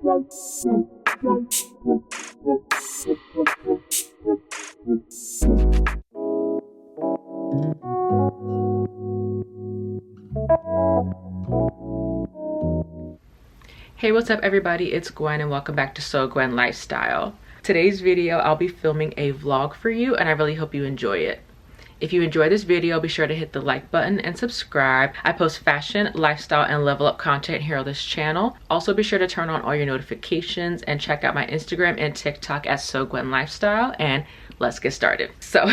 Hey, what's up everybody? It's Gwen and welcome back to Gwen Lifestyle. Today's video, I'll be filming a vlog for you and I really hope you enjoy it. If you enjoy this video, be sure to hit the like button and subscribe. I post fashion, lifestyle, and level up content here on this channel. Also be sure to turn on all your notifications and check out my Instagram and TikTok at Gwen Lifestyle, and let's get started. So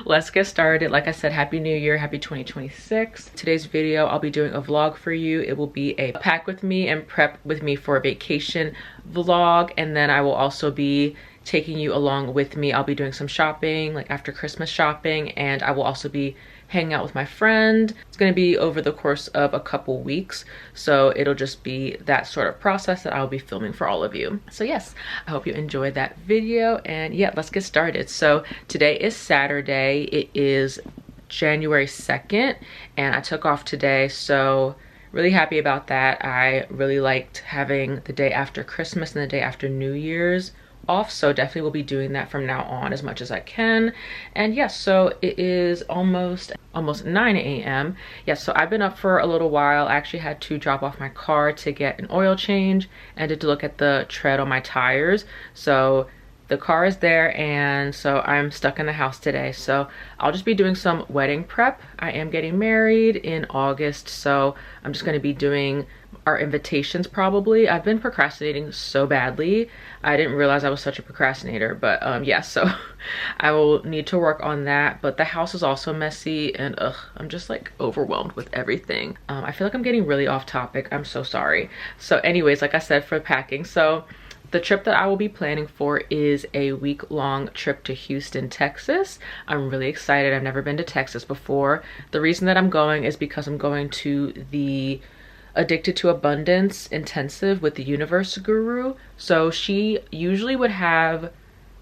let's get started. Like I said, Happy New Year, Happy 2026. Today's video, I'll be doing a vlog for you. It will be a pack with me and prep with me for a vacation vlog, and then I will also be taking you along with me. I'll be doing some shopping, like after Christmas shopping, and I will also be hanging out with my friend. It's going to be over the course of a couple weeks, so it'll just be that sort of process that I'll be filming for all of you. So yes, I hope you enjoyed that video, and yeah, let's get started. So today is Saturday. It is January 2nd, and I took off today, so really happy about that. I really liked having the day after Christmas and the day after New Year's off, so definitely will be doing that from now on as much as I can. And yes, so it is almost 9 a.m. Yes, so I've been up for a little while. I actually had to drop off my car to get an oil change and to look at the tread on my tires. So the car is there, and so I'm stuck in the house today. So I'll just be doing some wedding prep. I am getting married in August, so I'm just going to be doing our invitations probably. I've been procrastinating so badly. I didn't realize I was such a procrastinator, but yeah, so I will need to work on that. But the house is also messy, and I'm just like overwhelmed with everything. I feel like I'm getting really off topic. I'm so sorry. So anyways, like I said, for packing, so the trip that I will be planning for is a week-long trip to Houston, Texas. I'm really excited. I've never been to Texas before. The reason that I'm going is because I'm going to the Addicted to Abundance intensive with the Universe Guru. So she usually would have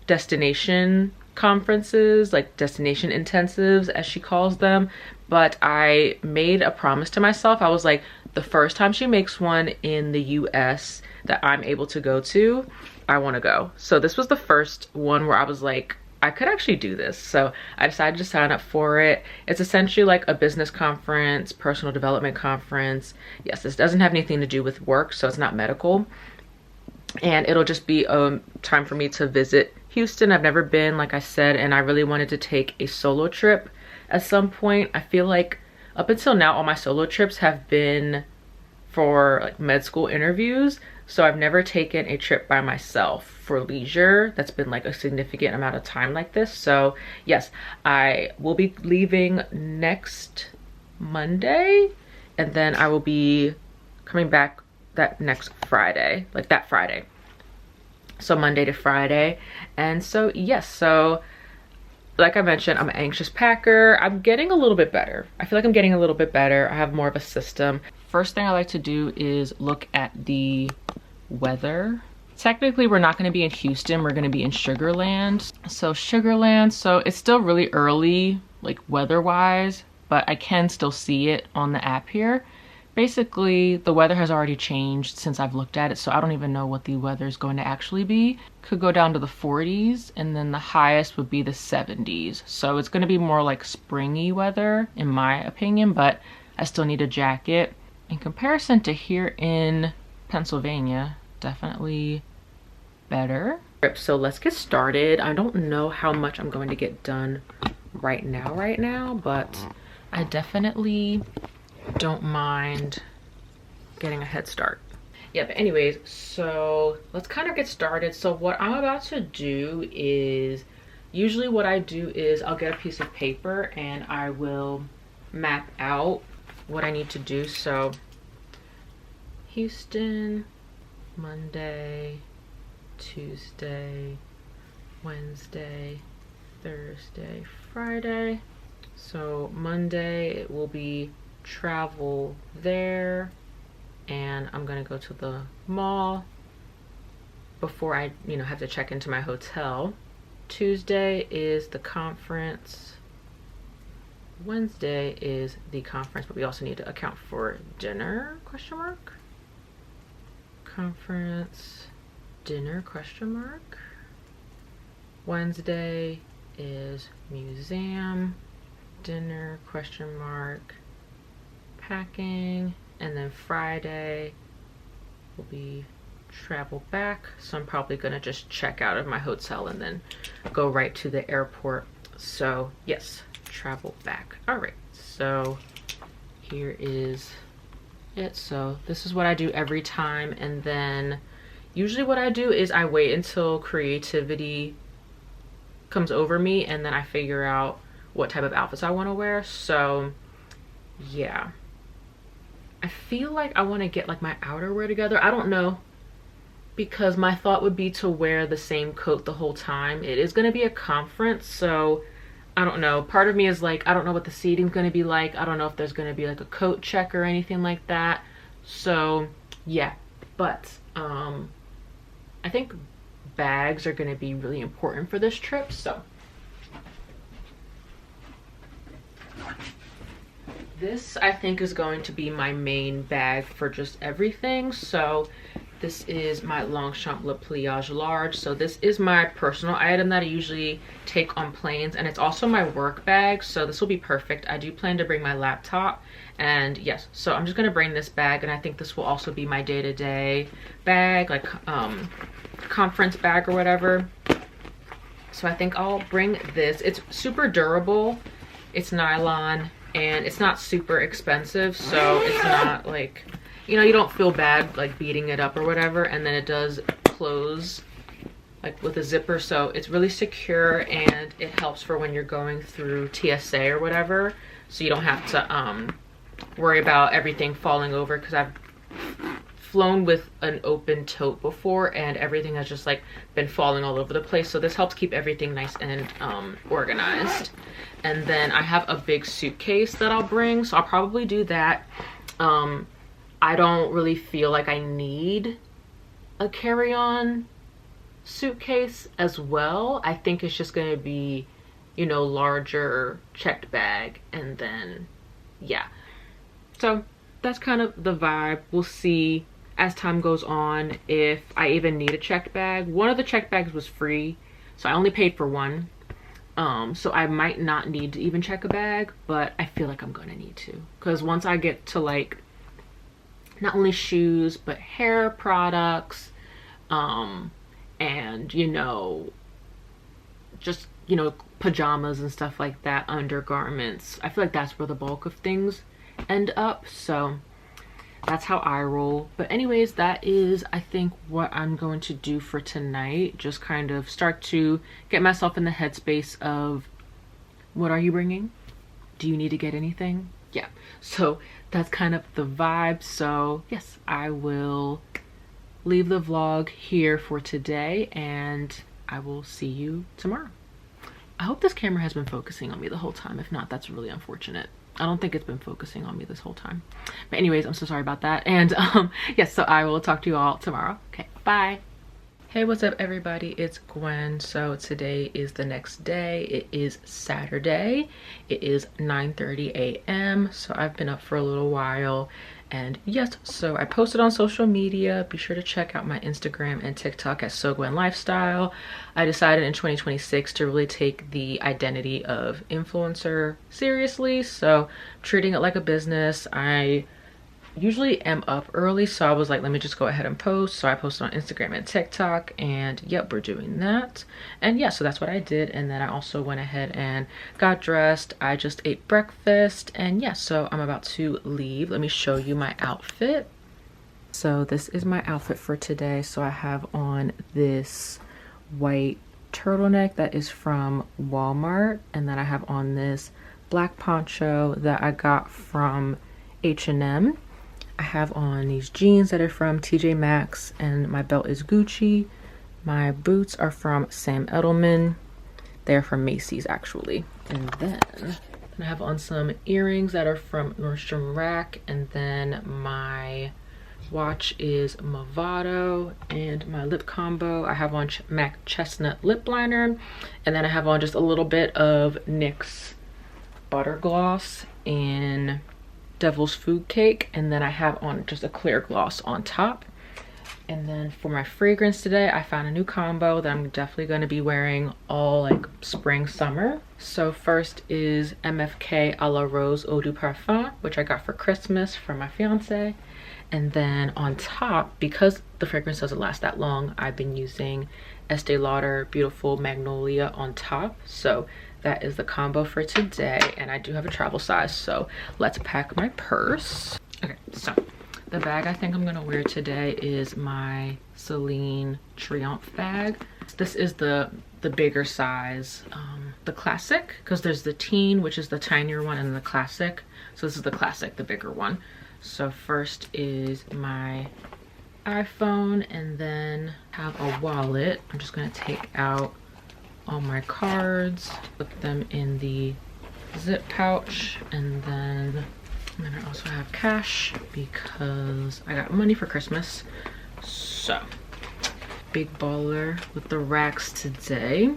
destination conferences, like destination intensives as she calls them, but I made a promise to myself. I was like, the first time she makes one in the US that I'm able to go to, I want to go. So this was the first one where I was like, I could actually do this. So I decided to sign up for it. It's essentially like a business conference, personal development conference. Yes, this doesn't have anything to do with work, so it's not medical. And it'll just be a time for me to visit Houston. I've never been, like I said, and I really wanted to take a solo trip at some point. I feel like up until now, all my solo trips have been for like med school interviews. So I've never taken a trip by myself for leisure that's been like a significant amount of time like this. So yes, I will be leaving next Monday, and then I will be coming back that next Friday, like that Friday. So Monday to Friday. And so yes, so like I mentioned, I'm an anxious packer. I'm getting a little bit better. I feel like I'm getting a little bit better. I have more of a system. First thing I like to do is look at the weather. Technically, we're not going to be in Houston. We're going to be in Sugar Land. So Sugar Land, so it's still really early, like weather-wise, but I can still see it on the app here. Basically, the weather has already changed since I've looked at it, so I don't even know what the weather is going to actually be. Could go down to the 40s, and then the highest would be the 70s. So it's going to be more like springy weather, in my opinion, but I still need a jacket. In comparison to here in Pennsylvania, definitely better. So let's get started. I don't know how much I'm going to get done right now, but I definitely don't mind getting a head start. Yeah, but anyways, so let's kind of get started. So what I'm about to do is, usually what I do is I'll get a piece of paper and I will map out what I need to do. So Houston, Monday, Tuesday, Wednesday, Thursday, Friday. So Monday it will be travel there, and I'm gonna go to the mall before I have to check into my hotel. Tuesday is the conference. Wednesday is the conference, but we also need to account for dinner, question mark. Conference, dinner question mark. Wednesday is museum, dinner question mark, packing, and then Friday will be travel back. So I'm probably gonna just check out of my hotel and then go right to the airport. So yes, travel back. All right, so here is it. So this is what I do every time, and then usually what I do is I wait until creativity comes over me and then I figure out what type of outfits I want to wear. So yeah, I feel like I want to get like my outerwear together. I don't know, because my thought would be to wear the same coat the whole time. It is going to be a conference, so I don't know. Part of me is like, I don't know what the seating's going to be like. I don't know if there's going to be like a coat check or anything like that. So yeah, but I think bags are going to be really important for this trip. So this, I think, is going to be my main bag for just everything. So this is my Longchamp Le Pliage Large. So this is my personal item that I usually take on planes, and it's also my work bag, so this will be perfect. I do plan to bring my laptop, and yes, so I'm just going to bring this bag, and I think this will also be my day-to-day bag, like conference bag or whatever. So I think I'll bring this. It's super durable, it's nylon, and it's not super expensive, so it's not like, you know, you don't feel bad like beating it up or whatever. And then it does close like with a zipper, so it's really secure, and it helps for when you're going through TSA or whatever, so you don't have to worry about everything falling over, because I've flown with an open tote before and everything has just like been falling all over the place. So this helps keep everything nice and organized. And then I have a big suitcase that I'll bring, so I'll probably do that. I don't really feel like I need a carry-on suitcase as well. I think it's just going to be, you know, larger checked bag, and then yeah. So that's kind of the vibe. We'll see as time goes on if I even need a checked bag. One of the checked bags was free, so I only paid for one. So I might not need to even check a bag, but I feel like I'm going to need to, because once I get to like not only shoes but hair products, and you know, just, you know, pajamas and stuff like that, undergarments, I feel like that's where the bulk of things end up. So that's how I roll. But anyways, that is, I think, what I'm going to do for tonight. Just kind of start to get myself in the headspace of, what are you bringing? Do you need to get anything? Yeah, so that's kind of the vibe. So yes, I will leave the vlog here for today, and I will see you tomorrow. I hope this camera has been focusing on me the whole time. If not, that's really unfortunate. I don't think it's been focusing on me this whole time. But anyways, I'm so sorry about that. And yes, so I will talk to you all tomorrow. Okay, bye. Hey, what's up everybody? It's Gwen. So today is the next day. It is Saturday. It is 9:30 a.m. So I've been up for a little while. And yes, so I posted on social media. Be sure to check out my Instagram and TikTok at So Gwen Lifestyle. I decided in 2026 to really take the identity of influencer seriously. So I'm treating it like a business. I usually am up early, so I was like, let me just go ahead and post. So I posted on Instagram and TikTok, and yep, we're doing that. And yeah, so that's what I did. And then I also went ahead and got dressed. I just ate breakfast, and yeah, so I'm about to leave. Let me show you my outfit. So this is my outfit for today. So I have on this white turtleneck that is from Walmart, and then I have on this black poncho that I got from H&M. I have on these jeans that are from TJ Maxx, and my belt is Gucci. My boots are from Sam Edelman. They're from Macy's actually. And then I have on some earrings that are from Nordstrom Rack, and then my watch is Movado, and my lip combo, I have on MAC Chestnut lip liner, and then I have on just a little bit of NYX butter gloss in Devil's Food Cake, and then I have on just a clear gloss on top. And then for my fragrance today, I found a new combo that I'm definitely going to be wearing all like spring, summer. So first is MFK a la Rose Eau de Parfum, which I got for Christmas from my fiance. And then on top, because the fragrance doesn't last that long, I've been using Estee Lauder Beautiful Magnolia on top. So that is the combo for today. And I do have a travel size, so let's pack my purse. Okay, so the bag I think I'm gonna wear today is my Celine Triomphe bag. This is the bigger size, the classic, because there's the teen, which is the tinier one, and the classic. So this is the classic, the bigger one. So first is my iPhone, and then have a wallet. I'm just gonna take out all my cards, put them in the zip pouch, and then I also have cash because I got money for Christmas. So big baller with the racks today.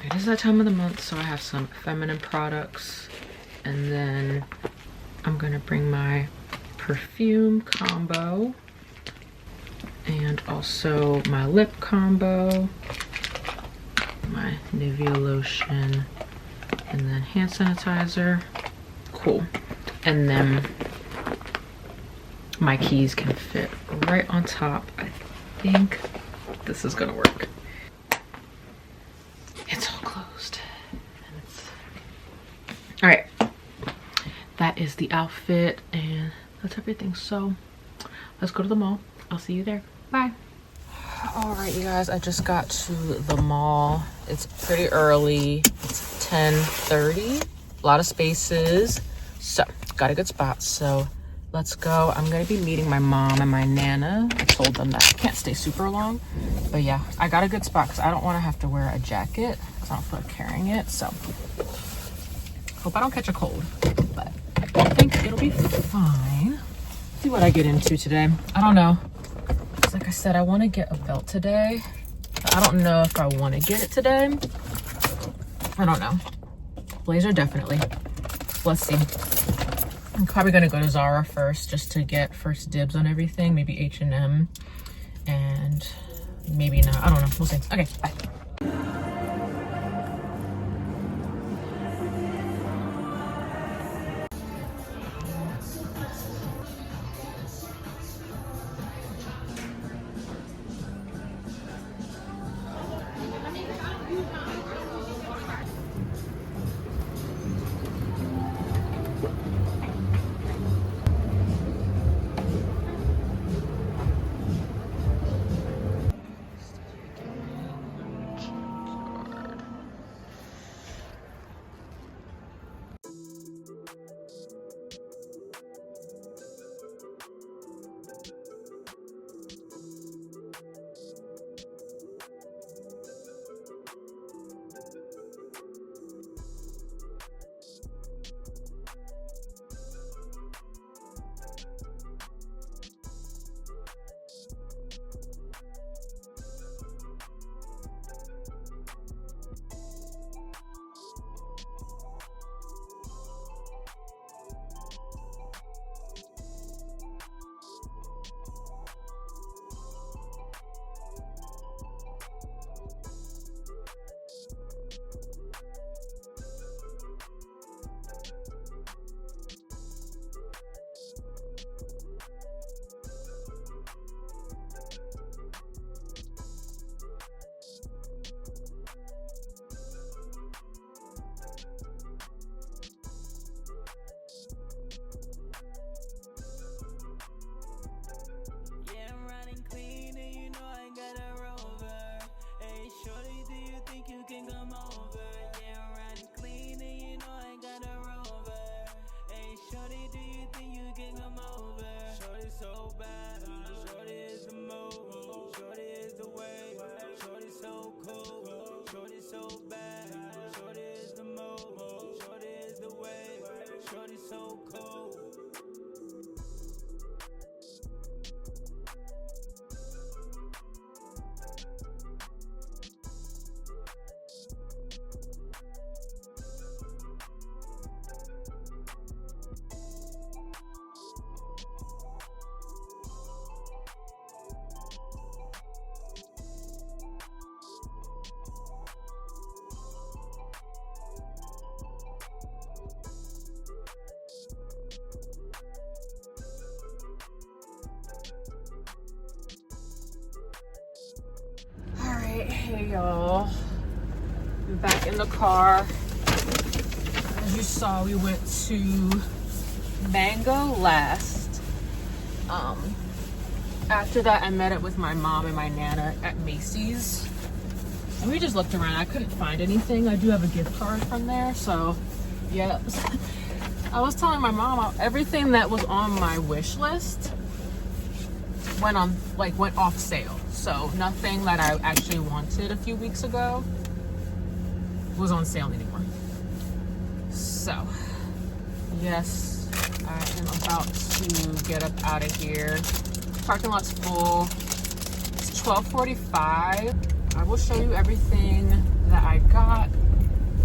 It is that time of the month, so I have some feminine products, and then I'm gonna bring my perfume combo and also my lip combo, my Nivea lotion, and then hand sanitizer. Cool. And then my keys can fit right on top. I think this is gonna work. It's all closed. And it's... all right, that is the outfit, and that's everything. So let's go to the mall. I'll see you there. Bye. All right, you guys, I just got to the mall. It's pretty early. It's 10:30. A lot of spaces. So got a good spot. So let's go. I'm gonna be meeting my mom and my nana. I told them that I can't stay super long, but yeah, I got a good spot because I don't want to have to wear a jacket because I don't feel like carrying it. So hope I don't catch a cold, but I think it'll be fine. See what I get into today. I don't know. Like I said, I want to get a belt today. I don't know if I want to get it today. I don't know. Blazer definitely. Let's see. I'm probably gonna go to Zara first just to get first dibs on everything. Maybe H&M, and maybe not. I don't know. We'll see. Okay, bye. right, hey y'all, we're back in the car. As you saw, we went to Mango last. After that, I met up with my mom and my nana at Macy's, and we just looked around. I couldn't find anything. I do have a gift card from there, so yeah. I was telling my mom everything that was on my wish list went off sale. So nothing that I actually wanted a few weeks ago was on sale anymore. So yes, I am about to get up out of here. Parking lot's full. It's 12:45. I will show you everything that I got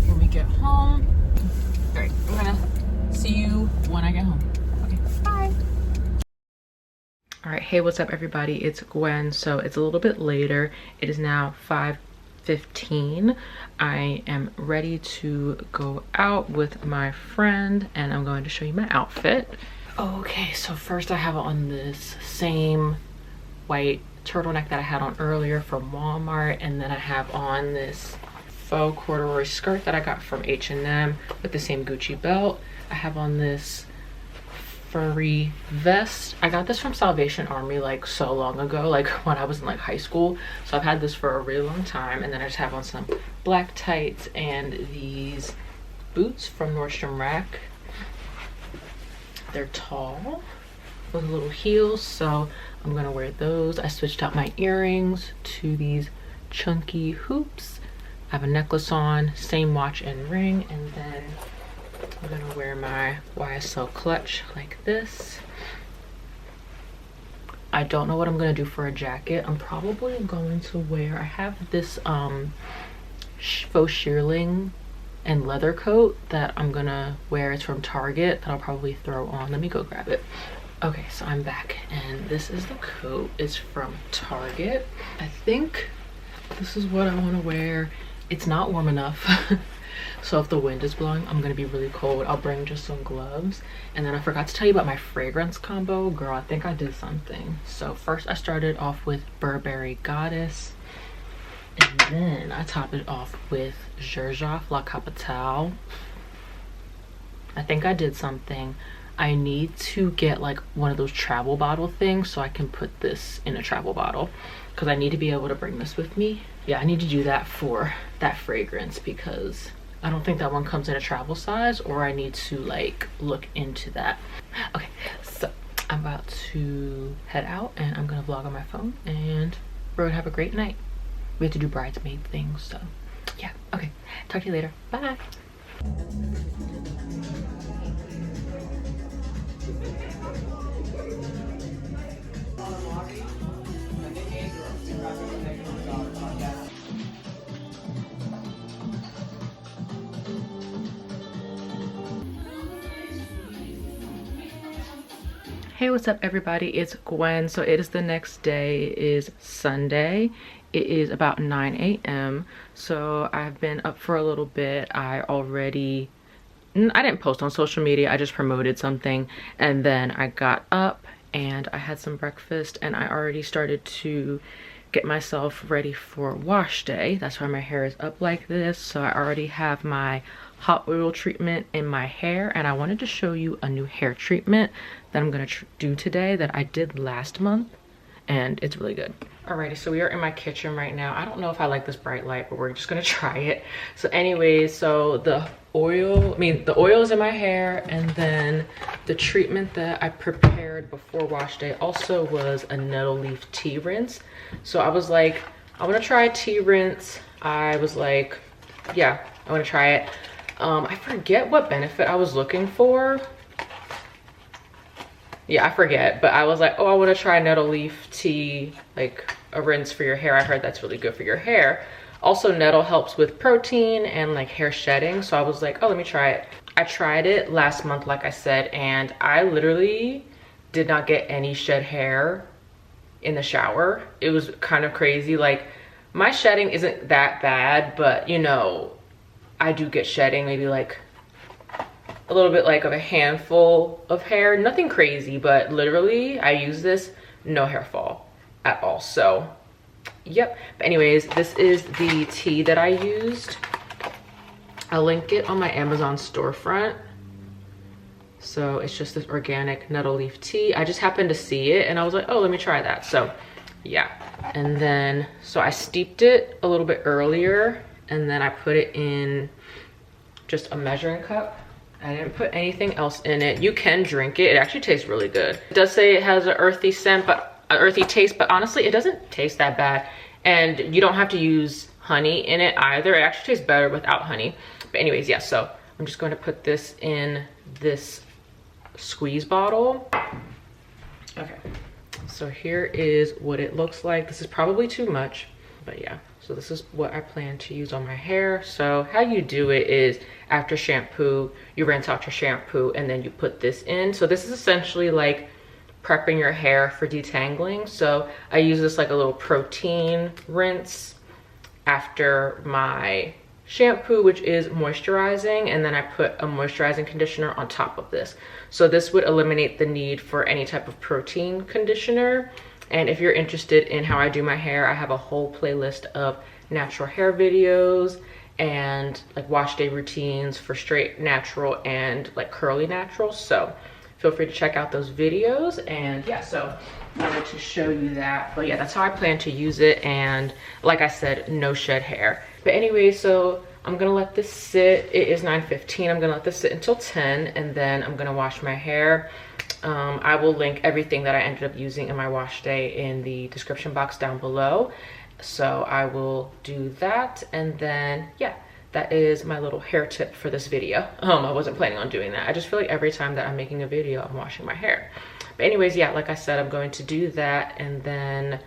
when we get home. All right, I'm gonna see you when I get home. Okay, bye. All right, hey, what's up everybody? It's Gwen. So it's a little bit later. It is now 5:15. I am ready to go out with my friend and I'm going to show you my outfit. Okay, so first I have on this same white turtleneck that I had on earlier from Walmart, and then I have on this faux corduroy skirt that I got from H&M with the same Gucci belt. I have on this furry vest. I got this from Salvation Army like so long ago, like when I was in like high school. So I've had this for a really long time. And then I just have on some black tights and these boots from Nordstrom Rack. They're tall with little heels, so I'm gonna wear those. I switched out my earrings to these chunky hoops. I have a necklace on, same watch and ring, and then I'm gonna wear my YSL clutch like this. I don't know what I'm gonna do for a jacket. I'm probably going to wear, I have this faux shearling and leather coat that I'm gonna wear. It's from Target that I'll probably throw on. Let me go grab it. Okay, so I'm back and this is the coat. It's from Target. I think this is what I want to wear. It's not warm enough. So if the wind is blowing, I'm gonna be really cold. I'll bring just some gloves. And then I forgot to tell you about my fragrance combo. Girl, I think I did something. So first I started off with Burberry Goddess. And then I topped it off with Xerjoff La Capitale. I think I did something. I need to get like one of those travel bottle things so I can put this in a travel bottle, because I need to be able to bring this with me. Yeah, I need to do that for that fragrance because I don't think that one comes in a travel size, or I need to like look into that. Okay, so I'm about to head out and I'm gonna vlog on my phone and we're gonna have a great night. We have to do bridesmaid things, so yeah. Okay, talk to you later. Bye. Hey, what's up everybody? It's Gwen. So it is the next day. It is Sunday. It is about 9 a.m. So I've been up for a little bit. I didn't post on social media. I just promoted something, and then I got up and I had some breakfast and I already started to get myself ready for wash day. That's why my hair is up like this. So I already have my hot oil treatment in my hair, and I wanted to show you a new hair treatment that I'm gonna do today that I did last month, and it's really good. Alrighty, so we are in my kitchen right now. I don't know if I like this bright light, but we're just gonna try it. So anyways, so the oil is in my hair, and then the treatment that I prepared before wash day also was a nettle leaf tea rinse. So I was like, I wanna try a tea rinse. I was like, yeah, I wanna try it. I forget what benefit I was looking for. Yeah, I forget, but I was like, oh, I want to try nettle leaf tea, like a rinse for your hair. I heard that's really good for your hair. Also, nettle helps with protein and like hair shedding. So I was like, oh, let me try it. I tried it last month, like I said, and I literally did not get any shed hair in the shower. It was kind of crazy. Like, my shedding isn't that bad, but you know, I do get shedding, maybe like a little bit like of a handful of hair. Nothing crazy, but literally I use this, no hair fall at all. So Yep. But anyways, this is the tea that I used. I'll link it on my Amazon storefront. So it's just this organic nettle leaf tea. I just happened to see it and I was like, oh, let me try that. So yeah. And then, so I steeped it a little bit earlier and then I put it in just a measuring cup. I didn't put anything else in it. You can drink it. It actually tastes really good. It does say it has an earthy scent, but an earthy taste, but honestly, it doesn't taste that bad. And you don't have to use honey in it either. It actually tastes better without honey. But anyways, yeah, so I'm just going to put this in this squeeze bottle. Okay, so here is what it looks like. This is probably too much, but yeah. So this is what I plan to use on my hair. So how you do it is after shampoo, you rinse out your shampoo and then you put this in. So this is essentially like prepping your hair for detangling. So I use this like a little protein rinse after my shampoo, which is moisturizing, and then I put a moisturizing conditioner on top of this. So this would eliminate the need for any type of protein conditioner. And if you're interested in how I do my hair, I have a whole playlist of natural hair videos and like wash day routines for straight natural and like curly natural. So feel free to check out those videos. And yeah, so I wanted to show you that. But yeah, that's how I plan to use it. And like I said, no shed hair. But anyway, so I'm gonna let this sit. It is 9:15. I'm gonna let this sit until 10 and then I'm gonna wash my hair. I will link everything that I ended up using in my wash day in the description box down below. So I will do that. And then, yeah, that is my little hair tip for this video. I wasn't planning on doing that. I just feel like every time that I'm making a video, I'm washing my hair. But anyways, yeah, like I said, I'm going to do that. And then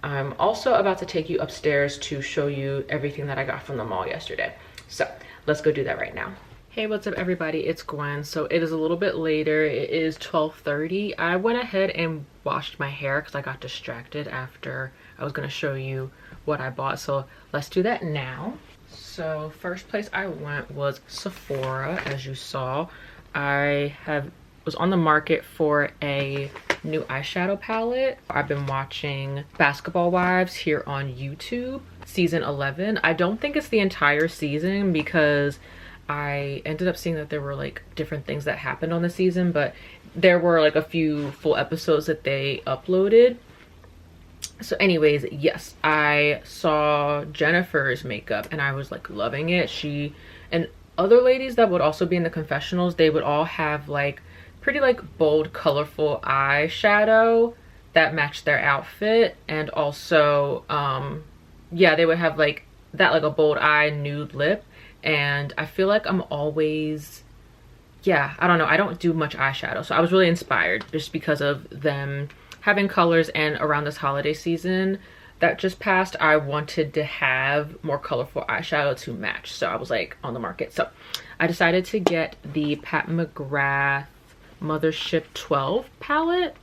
I'm also about to take you upstairs to show you everything that I got from the mall yesterday. So let's go do that right now. Hey, what's up everybody? It's Gwen. So it is a little bit later. It is 12:30. I went ahead and washed my hair because I got distracted after I was going to show you what I bought. So let's do that now. So first place I went was Sephora. As you saw, I was on the market for a new eyeshadow palette. I've been watching Basketball Wives here on YouTube, season 11. I don't think it's the entire season because I ended up seeing that there were like different things that happened on the season, but there were like a few full episodes that they uploaded. So anyways, yes, I saw Jennifer's makeup and I was like loving it. She and other ladies that would also be in the confessionals, they would all have like pretty like bold, colorful eyeshadow that matched their outfit. And also, yeah, they would have like that, like a bold eye, nude lip. And I feel like I'm always, yeah, I don't know, I don't do much eyeshadow, so I was really inspired just because of them having colors. And around this holiday season that just passed, I wanted to have more colorful eyeshadow to match, so I was like on the market. So I decided to get the Pat McGrath Mothership 12 palette.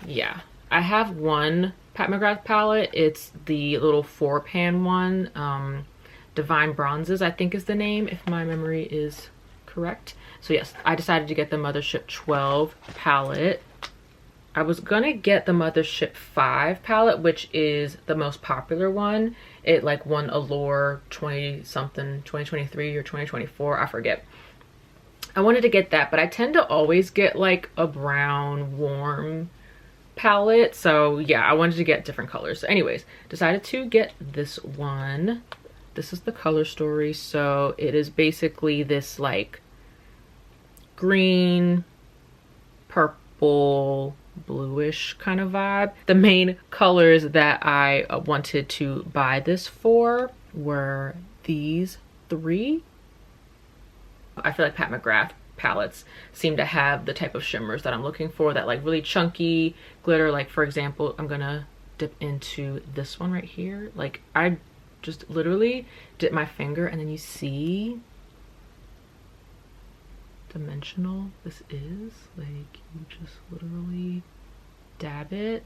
Yeah, I have one Pat McGrath palette. It's the little 4-pan one. Divine Bronzes, I think is the name, if my memory is correct. So yes, I decided to get the Mothership 12 palette. I was gonna get the Mothership 5 palette, which is the most popular one. It like won Allure 20-something, 2023 or 2024, I forget. I wanted to get that, but I tend to always get like a brown, warm palette. So yeah, I wanted to get different colors. So anyways, decided to get this one. This is the color story. So it is basically this like green, purple, bluish kind of vibe. The main colors that I wanted to buy this for were these 3. I feel like Pat McGrath palettes seem to have the type of shimmers that I'm looking for, that like really chunky glitter. Like for example, I'm gonna dip into this one right here. Like I just literally dip my finger and then you see dimensional this is. Like you just literally dab it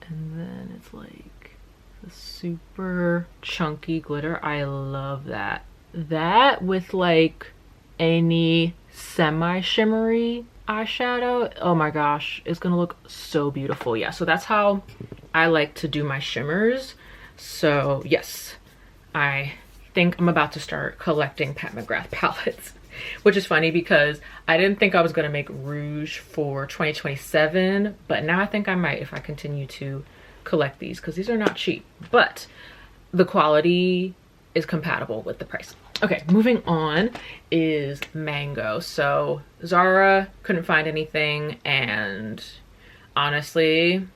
and then it's like the super chunky glitter. I love that. That with like any semi-shimmery eyeshadow, oh my gosh, it's gonna look so beautiful. Yeah, so that's how I like to do my shimmers. So yes, I think I'm about to start collecting Pat McGrath palettes, which is funny because I didn't think I was gonna make rouge for 2027, but now I think I might if I continue to collect these, because these are not cheap, but the quality is compatible with the price. Okay, moving on is Mango. So Zara couldn't find anything, and honestly,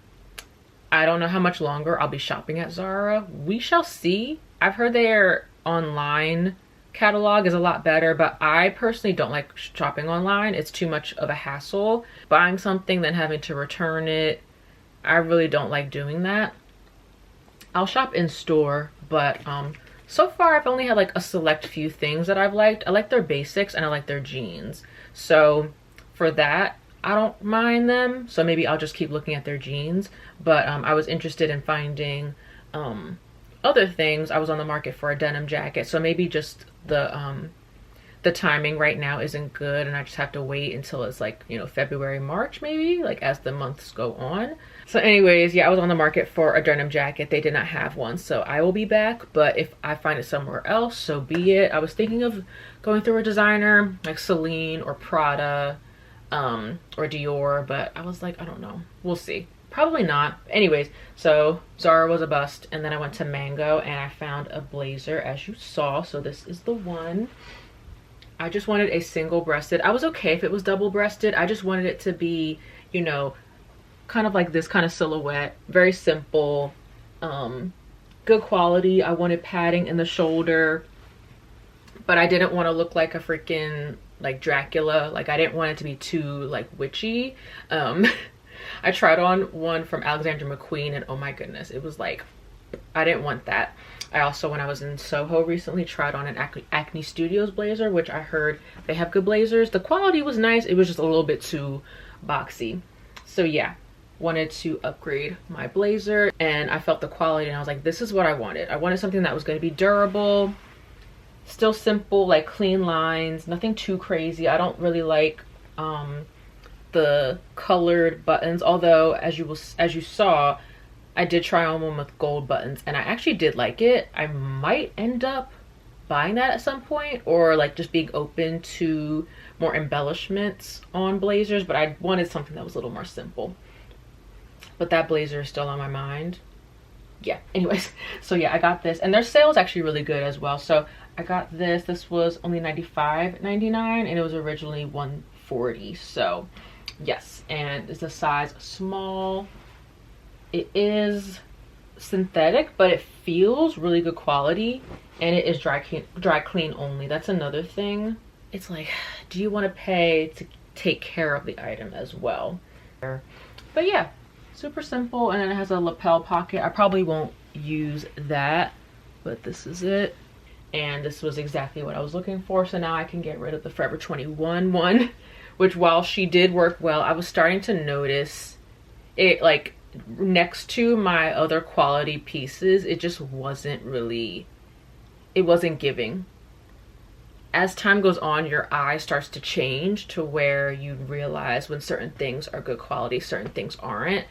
I don't know how much longer I'll be shopping at Zara. We shall see. I've heard their online catalog is a lot better, but I personally don't like shopping online. It's too much of a hassle. Buying something, then having to return it, I really don't like doing that. I'll shop in store, but so far I've only had like a select few things that I've liked. I like their basics and I like their jeans. So for that, I don't mind them. So maybe I'll just keep looking at their jeans. But I was interested in finding other things. I was on the market for a denim jacket. So maybe just the timing right now isn't good, and I just have to wait until it's like, you know, February, March maybe, like as the months go on. So anyways, yeah, I was on the market for a denim jacket. They did not have one, so I will be back, but if I find it somewhere else, so be it. I was thinking of going through a designer like Celine or Prada or Dior, but I was like, I don't know, we'll see. Probably not. Anyways, so Zara was a bust, and then I went to Mango and I found a blazer, as you saw. So this is the one. I just wanted a single breasted. I was okay if it was double breasted. I just wanted it to be, you know, kind of like this kind of silhouette, very simple, good quality. I wanted padding in the shoulder, but I didn't want to look like a freaking like Dracula. Like I didn't want it to be too like witchy. I tried on one from Alexander McQueen, and oh my goodness, it was like, I didn't want that. I also, when I was in Soho recently, tried on an Acne Studios blazer, which I heard they have good blazers. The quality was nice. It was just a little bit too boxy. So yeah, wanted to upgrade my blazer, and I felt the quality and I was like, this is what I wanted. I wanted something that was going to be durable, still simple, like clean lines, nothing too crazy. I don't really like the colored buttons, although as you saw, I did try on one with gold buttons and I actually did like it. I might end up buying that at some point, or like just being open to more embellishments on blazers, but I wanted something that was a little more simple. But that blazer is still on my mind. Yeah, anyways, so yeah, I got this, and their sale is actually really good as well. So I got this was only $95.99 and it was originally $140. So yes, and it's a size small. It is synthetic, but it feels really good quality, and it is dry clean only. That's another thing. It's like, do you want to pay to take care of the item as well? But yeah, super simple, and then it has a lapel pocket. I probably won't use that, but this is it, and this was exactly what I was looking for. So now I can get rid of the Forever 21 one, which while she did work well, I was starting to notice it, like next to my other quality pieces, it just wasn't really, it wasn't giving. As time goes on, your eye starts to change to where you realize when certain things are good quality, certain things aren't,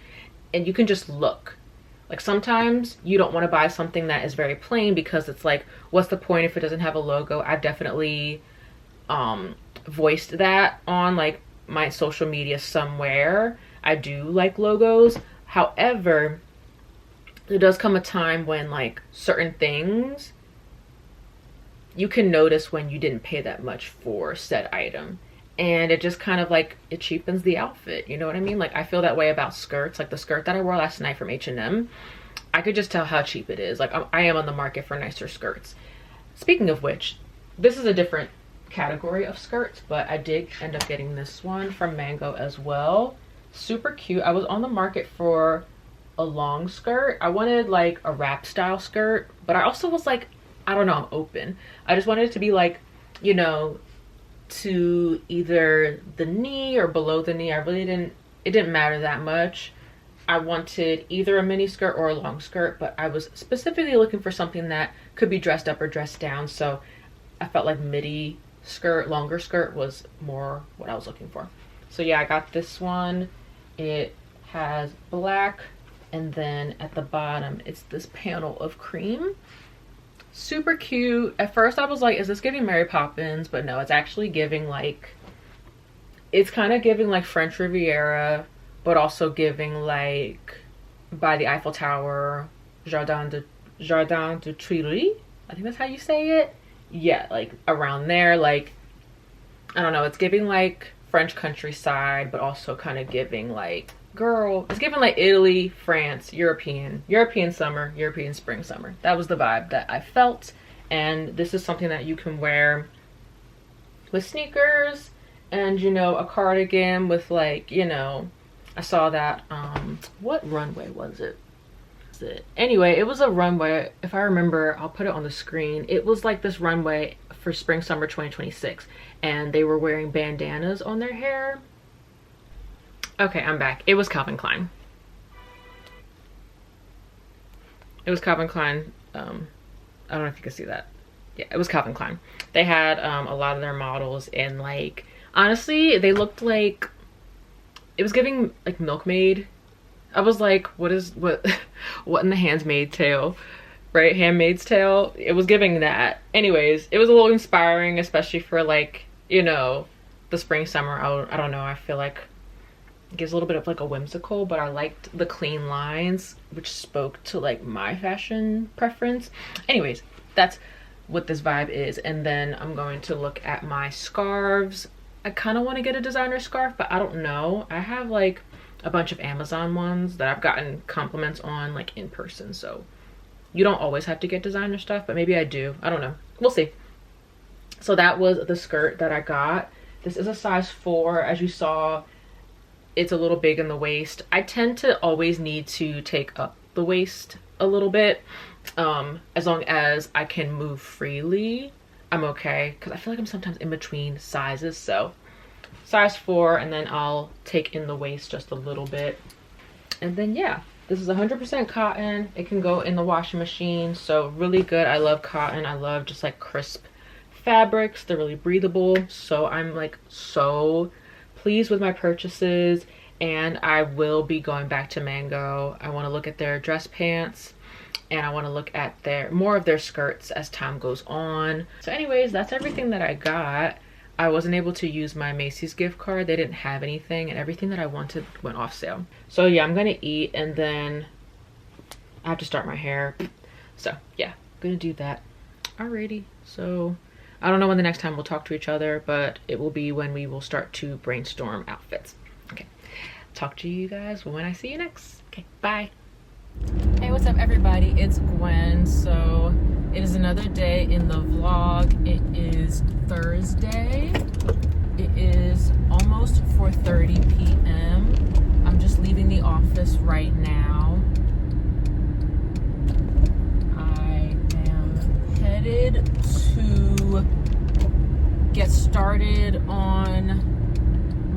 and you can just look. Like sometimes you don't want to buy something that is very plain because it's like, what's the point if it doesn't have a logo? I've definitely voiced that on like my social media somewhere. I do like logos. However, there does come a time when like certain things you can notice when you didn't pay that much for said item, and it just kind of like, it cheapens the outfit, you know what I mean? Like I feel that way about skirts. Like the skirt that I wore last night from H&M, I could just tell how cheap it is. Like I am on the market for nicer skirts. Speaking of which, this is a different category of skirts, but I did end up getting this one from Mango as well. Super cute. I was on the market for a long skirt. I wanted like a wrap style skirt, but I also was like, I don't know, I'm open. I just wanted it to be like, you know, to either the knee or below the knee. It didn't matter that much. I wanted either a mini skirt or a long skirt, but I was specifically looking for something that could be dressed up or dressed down. So I felt like midi skirt, longer skirt was more what I was looking for. So yeah, I got this one. It has black And then at the bottom, it's this panel of cream. Super cute. At first I was like, is this giving Mary Poppins? But no, it's actually giving like, it's kind of giving like French Riviera, but also giving like by the Eiffel Tower, Jardin de Tuileries. I think that's how you say it. Yeah, like around there. Like, I don't know, it's giving like French countryside, but also kind of giving like, girl, it's giving like Italy, France, European summer, European spring, summer. That was the vibe that I felt. And this is something that you can wear with sneakers and, you know, a cardigan with like, you know, I saw that, what runway was it? Anyway, it was a runway, if I remember, I'll put it on the screen. It was like this runway for spring summer 2026, and they were wearing bandanas on their hair. Okay, I'm back. It was Calvin Klein. It was Calvin Klein. I don't know if you can see that. Yeah, it was Calvin Klein. They had a lot of their models, and like, honestly, they looked like, it was giving like Milkmaid. I was like, what in the Handmaid's Tale, right? Handmaid's Tale. It was giving that. Anyways, it was a little inspiring, especially for like, you know, the spring summer. I don't know, I feel like it gives a little bit of like a whimsical, but I liked the clean lines, which spoke to like my fashion preference. Anyways, that's what this vibe is. And then I'm going to look at my scarves. I kind of want to get a designer scarf, but I don't know. I have like a bunch of Amazon ones that I've gotten compliments on like in person, so you don't always have to get designer stuff, but maybe I do. I don't know, we'll see. So that was the skirt that I got. This is a size 4. As you saw, it's a little big in the waist. I tend to always need to take up the waist a little bit. As long as I can move freely, I'm okay, because I feel like I'm sometimes in between sizes. So size 4, and then I'll take in the waist just a little bit. And then yeah, this is 100% cotton. It can go in the washing machine, so really good. I love cotton. I love just like crisp fabrics. They're really breathable, so I'm like so pleased with my purchases. And I will be going back to Mango. I want to look at their dress pants, and I want to look at their more of their skirts as time goes on. So anyways, that's everything that I got. I wasn't able to use my Macy's gift card. They didn't have anything, and everything that I wanted went off sale. So yeah, I'm gonna eat, and then I have to start my hair. So yeah, I'm gonna do that. Alrighty, so I don't know when the next time we'll talk to each other, but it will be when we will start to brainstorm outfits. Okay, talk to you guys when I see you next. Okay, bye. Hey, what's up everybody? It's Gwen. So it is another day in the vlog. It is Thursday. It is almost 4:30 p.m. I'm just leaving the office right now. I am headed to get started on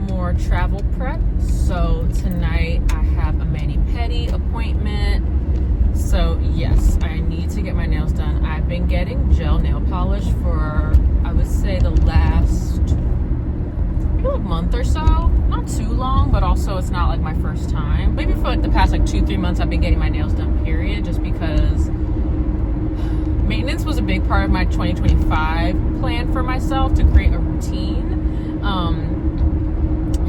more travel prep. So tonight I have a mani-pedi appointment. So yes, I need to get my nails done. I've been getting gel nail polish for, I would say, the last maybe a month or so. Not too long, but also it's not like my first time. Maybe for like the past like 2-3 months I've been getting my nails done, period, just because maintenance was a big part of my 2025 plan for myself, to create a routine.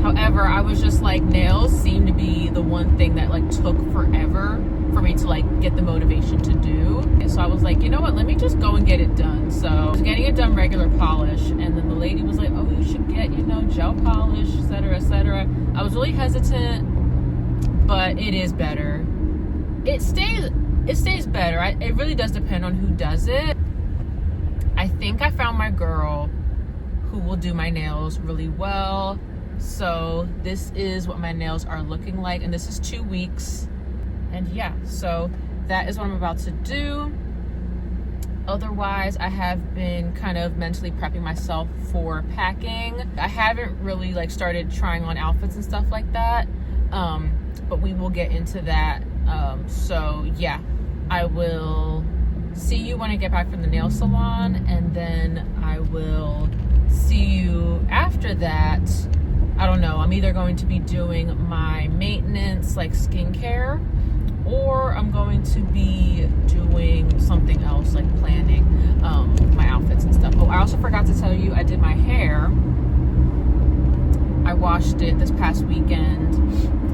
However, I was just like, nails seemed to be the one thing that like took forever for me to like get the motivation to do. And so I was like, you know what, let me just go and get it done. So I was getting it done regular polish, and then the lady was like, oh, you should get, you know, gel polish, etc., etc. I was really hesitant, but it is better. It stays better. It really does depend on who does it. I think I found my girl who will do my nails really well. So this is what my nails are looking like, and this is 2 weeks. And yeah, so that is what I'm about to do. Otherwise, I have been kind of mentally prepping myself for packing. I haven't really like started trying on outfits and stuff like that, but we will get into that. So yeah, I will see you when I get back from the nail salon, and then I will see you after that. I don't know, I'm either going to be doing my maintenance, like skincare, or I'm going to be doing something else, like planning my outfits and stuff. Oh, I also forgot to tell you, I did my hair. I washed it this past weekend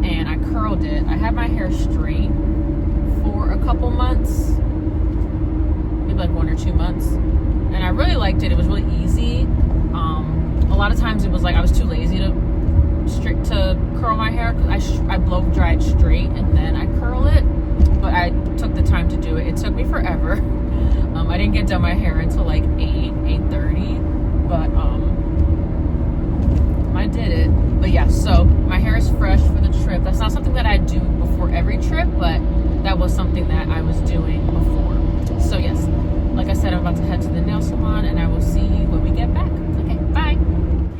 and I curled it. I had my hair straight for a couple months, maybe like 1 or 2 months, and I really liked it. It was really easy. A lot of times it was like I was too lazy to curl my hair, because I blow dry it straight and then I curl it, but I took the time to do it. It took me forever. I didn't get done my hair until like 8:30, but I did it. But yeah, so my hair is fresh for the trip. That's not something that I do before every trip, but that was something that I was doing before. So yes, like I said, I'm about to head to the nail salon and I will see you when we get back. Okay, bye.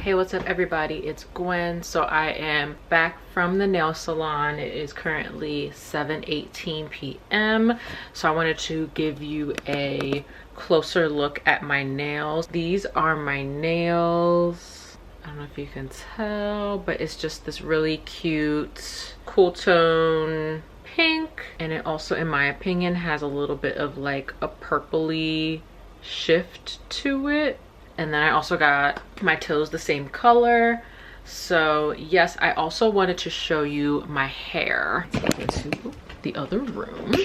Hey, what's up everybody? It's Gwen. So I am back from the nail salon. It is currently 7:18 p.m. So I wanted to give you a closer look at my nails. These are my nails. I don't know if you can tell, but it's just this really cute cool tone pink, and it also, in my opinion, has a little bit of like a purpley shift to it. And then I also got my toes the same color. So yes, I also wanted to show you my hair. Let's go to the other room.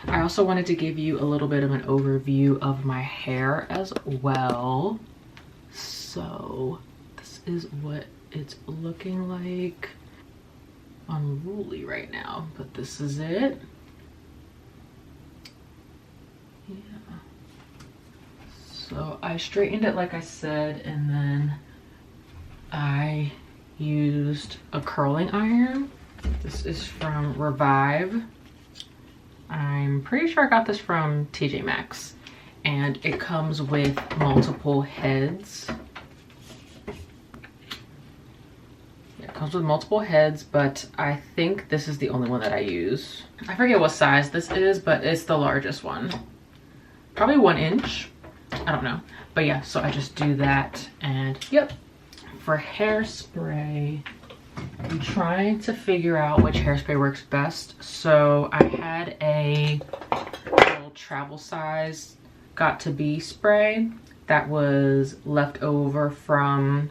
I also wanted to give you a little bit of an overview of my hair as well. So this is what it's looking like. Unruly right now, but this is it. Yeah. So I straightened it like I said, and then I used a curling iron. This is from Revive. I'm pretty sure I got this from TJ Maxx, and it comes with multiple heads. It comes with multiple heads, but I think this is the only one that I use. I forget what size this is, but it's the largest one. Probably 1 inch. I don't know. But yeah, so I just do that. And yep. For hairspray, I'm trying to figure out which hairspray works best. So I had a little travel size Got To Be spray that was left over from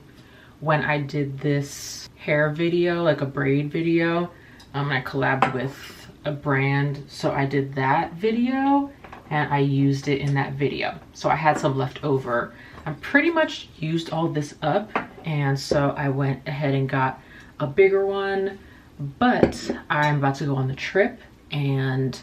when I did this hair video, like a braid video. I collabed with a brand, so I did that video and I used it in that video. So I had some left over. I pretty much used all this up, and so I went ahead and got a bigger one, but I'm about to go on the trip and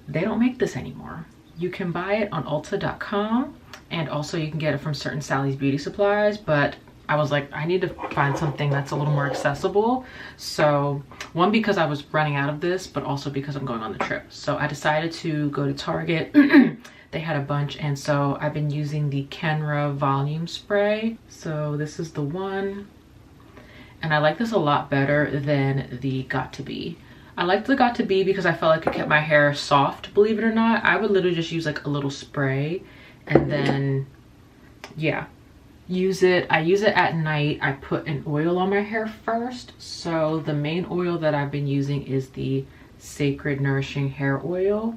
they don't make this anymore. You can buy it on Ulta.com, and also you can get it from certain Sally's Beauty Supplies, but I was like, I need to find something that's a little more accessible. So one, because I was running out of this, but also because I'm going on the trip. So I decided to go to Target. They had a bunch, and so I've been using the Kenra volume spray. So this is the one, and I like this a lot better than the Got To Be. I liked the Got To Be because I felt like it kept my hair soft, believe it or not. I would literally just use like a little spray and then, yeah, use it. I use it at night. I put an oil on my hair first. So the main oil that I've been using is the Sacred Nourishing Hair Oil.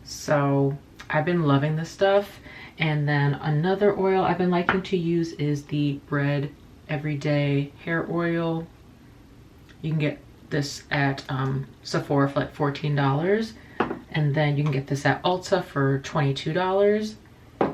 So I've been loving this stuff. And then another oil I've been liking to use is the Bread Everyday Hair Oil. You can get this at Sephora for like $14, and then you can get this at Ulta for $22.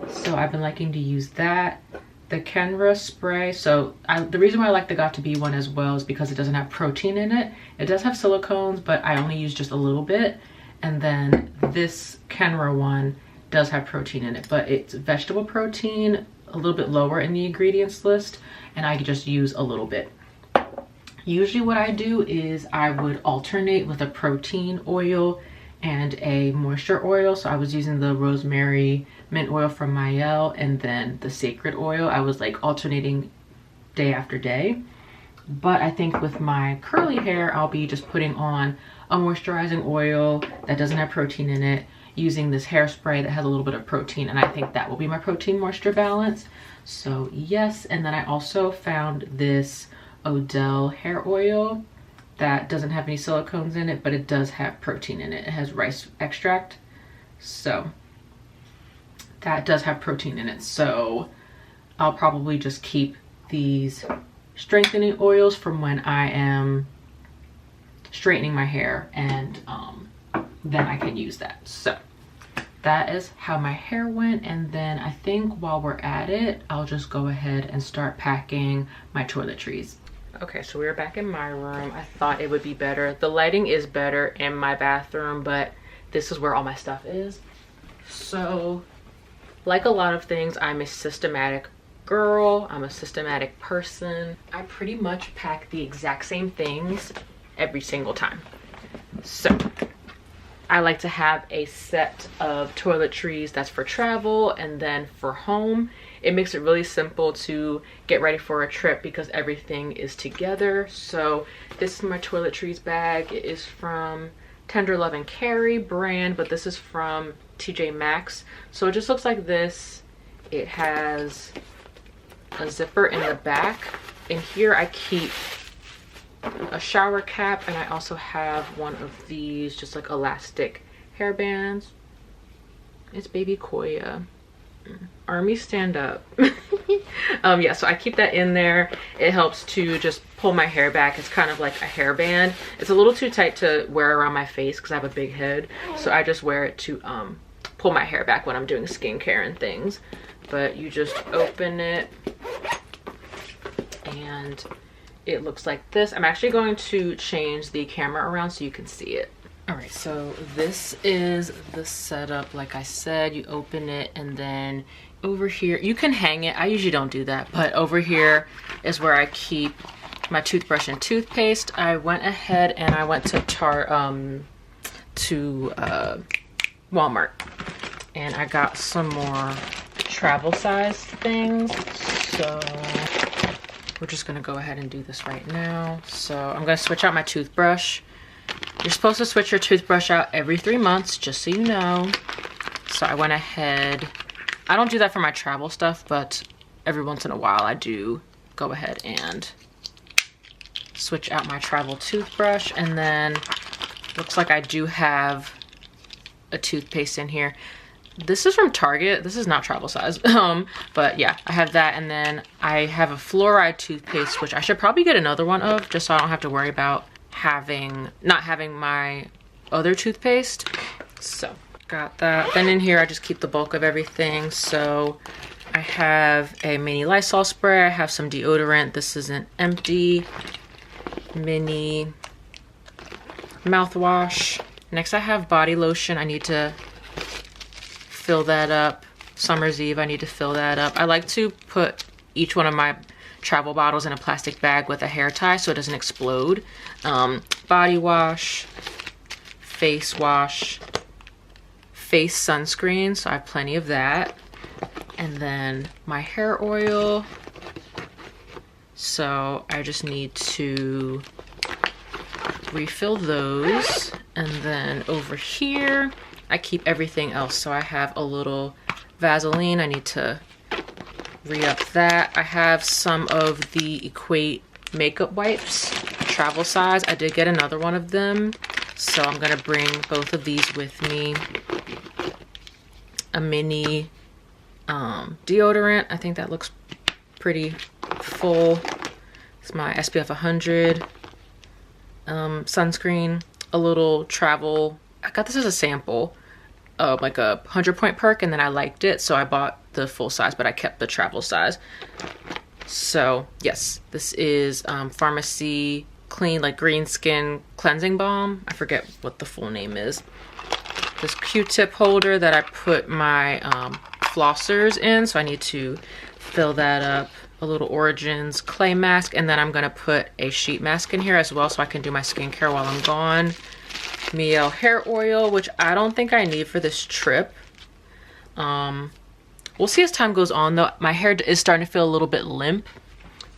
So I've been liking to use that. The Kenra spray, so the reason why I like the Got To Be one as well is because it doesn't have protein in it. It does have silicones, but I only use just a little bit. And then this Kenra one does have protein in it, but it's vegetable protein, a little bit lower in the ingredients list, and I just use a little bit. Usually what I do is I would alternate with a protein oil and a moisture oil. So I was using the rosemary mint oil from Mael and then the Sacred oil. I was like alternating day after day. But I think with my curly hair, I'll be just putting on a moisturizing oil that doesn't have protein in it, using this hairspray that has a little bit of protein, and I think that will be my protein moisture balance. So yes, and then I also found this Odell hair oil that doesn't have any silicones in it, but it does have protein in it. It has rice extract, so that does have protein in it. So I'll probably just keep these strengthening oils from when I am straightening my hair, and then I can use that. So that is how my hair went. And then I think while we're at it, I'll just go ahead and start packing my toiletries. Okay, so we're back in my room. I thought it would be better. The lighting is better in my bathroom, but this is where all my stuff is. So like a lot of things, I'm a systematic girl. I'm a systematic person. I pretty much pack the exact same things every single time. So I like to have a set of toiletries that's for travel, and then for home. It makes it really simple to get ready for a trip because everything is together. So this is my toiletries bag. It is from Tender Love and Carry brand, but this is from TJ Maxx. So it just looks like this. It has a zipper in the back. In here I keep a shower cap, and I also have one of these just like elastic hair bands. It's baby Koya. Army stand up. Yeah, so I keep that in there. It helps to just pull my hair back. It's kind of like a hairband. It's a little too tight to wear around my face because I have a big head, so I just wear it to pull my hair back when I'm doing skincare and things. But you just open it and it looks like this. I'm actually going to change the camera around so you can see it. All right, so this is the setup. Like I said, you open it, and then over here, you can hang it. I usually don't do that, but over here is where I keep my toothbrush and toothpaste. I went ahead and I went to Walmart, and I got some more travel size things. So we're just gonna go ahead and do this right now. So I'm gonna switch out my toothbrush. You're supposed to switch your toothbrush out every 3 months, just so you know. So I went ahead. I don't do that for my travel stuff, but every once in a while I do go ahead and switch out my travel toothbrush. And then looks like I do have a toothpaste in here. This is from Target. This is not travel size. But yeah, I have that. And then I have a fluoride toothpaste, which I should probably get another one of, just so I don't have to worry about not having my other toothpaste. So got that. Then in here I just keep the bulk of everything. So I have a mini Lysol spray. I have some deodorant. This is an empty mini mouthwash. Next I have body lotion. I need to fill that up. Summer's Eve, I need to fill that up. I like to put each one of my travel bottles in a plastic bag with a hair tie so it doesn't explode. Body wash, face wash, face sunscreen, so I have plenty of that. And then my hair oil. So I just need to refill those. And then over here, I keep everything else. So I have a little Vaseline. I need to re-up that. I have some of the Equate makeup wipes, travel size. I did get another one of them, so I'm gonna bring both of these with me. A mini deodorant. I think that looks pretty full. It's my SPF 100 sunscreen. A little travel. I got this as a sample, like a 100-point perk, and then I liked it, so I bought the full size, but I kept the travel size. So yes, this is Pharmacy Clean, like green skin cleansing balm. I forget what the full name is. This Q-tip holder that I put my flossers in, so I need to fill that up. A little Origins clay mask, and then I'm gonna put a sheet mask in here as well so I can do my skincare while I'm gone. Mielle hair oil, which I don't think I need for this trip. We'll see as time goes on though. My hair is starting to feel a little bit limp,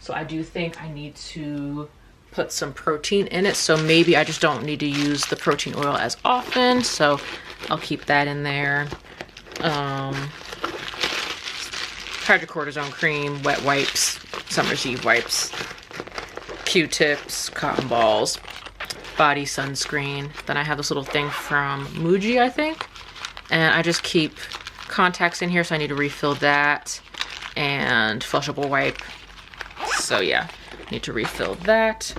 so I do think I need to put some protein in it. So maybe I just don't need to use the protein oil as often, so I'll keep that in there. Hydrocortisone cream, wet wipes, Summer's Eve wipes, Q-tips, cotton balls. body sunscreen. Then I have this little thing from Muji, I think. And I just keep contacts in here, so I need to refill that. And flushable wipe. So yeah, need to refill that.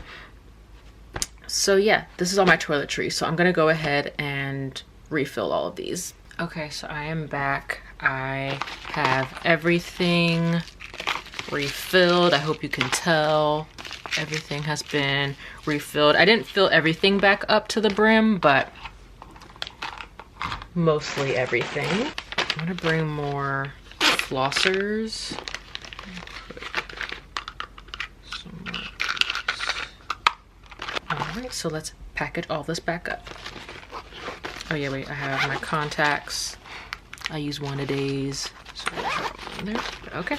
So yeah, this is all my toiletries. So I'm gonna go ahead and refill all of these. Okay, so I am back. I have everything refilled. I hope you can tell. Everything has been refilled. I didn't fill everything back up to the brim, but mostly everything. I'm gonna bring more flossers. Alright, so let's package all this back up. Oh yeah, wait, I have my contacts. I use one a days. So in there. Okay.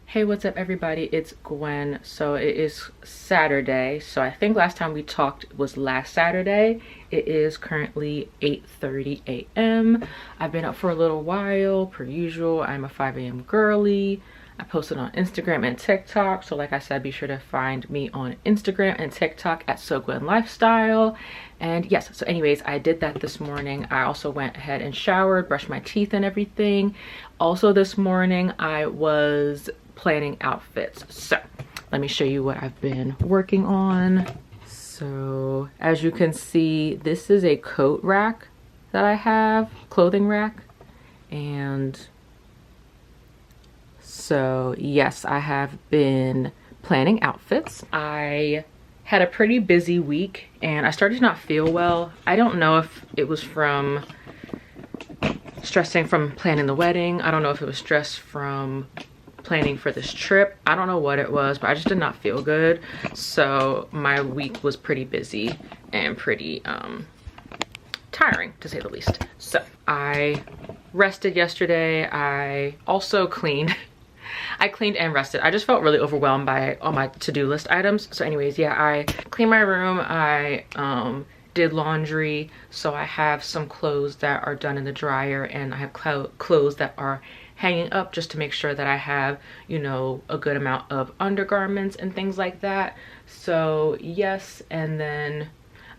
Hey, what's up everybody? It's Gwen. So it is Saturday. So I think last time we talked was last Saturday. It is currently 8:30 a.m. I've been up for a little while, per usual. I'm a 5 a.m. girly. I posted on Instagram and TikTok. So like I said, be sure to find me on Instagram and TikTok at SoGwenLifestyle. And yes, so anyways, I did that this morning. I also went ahead and showered, brushed my teeth and everything. Also this morning, I was planning outfits. So let me show you what I've been working on. So as you can see, this is a coat rack that I have, clothing rack. And so yes, I have been planning outfits. I had a pretty busy week and I started to not feel well. I don't know if it was from stressing from planning the wedding. I don't know if it was stress from planning for this trip. I don't know what it was, but I just did not feel good. So my week was pretty busy and pretty tiring, to say the least. So I rested yesterday. I also cleaned. I cleaned and rested. I just felt really overwhelmed by all my to-do list items. So anyways, yeah, I cleaned my room. I did laundry. So I have some clothes that are done in the dryer, and I have clothes that are hanging up just to make sure that I have, you know, a good amount of undergarments and things like that. So yes, and then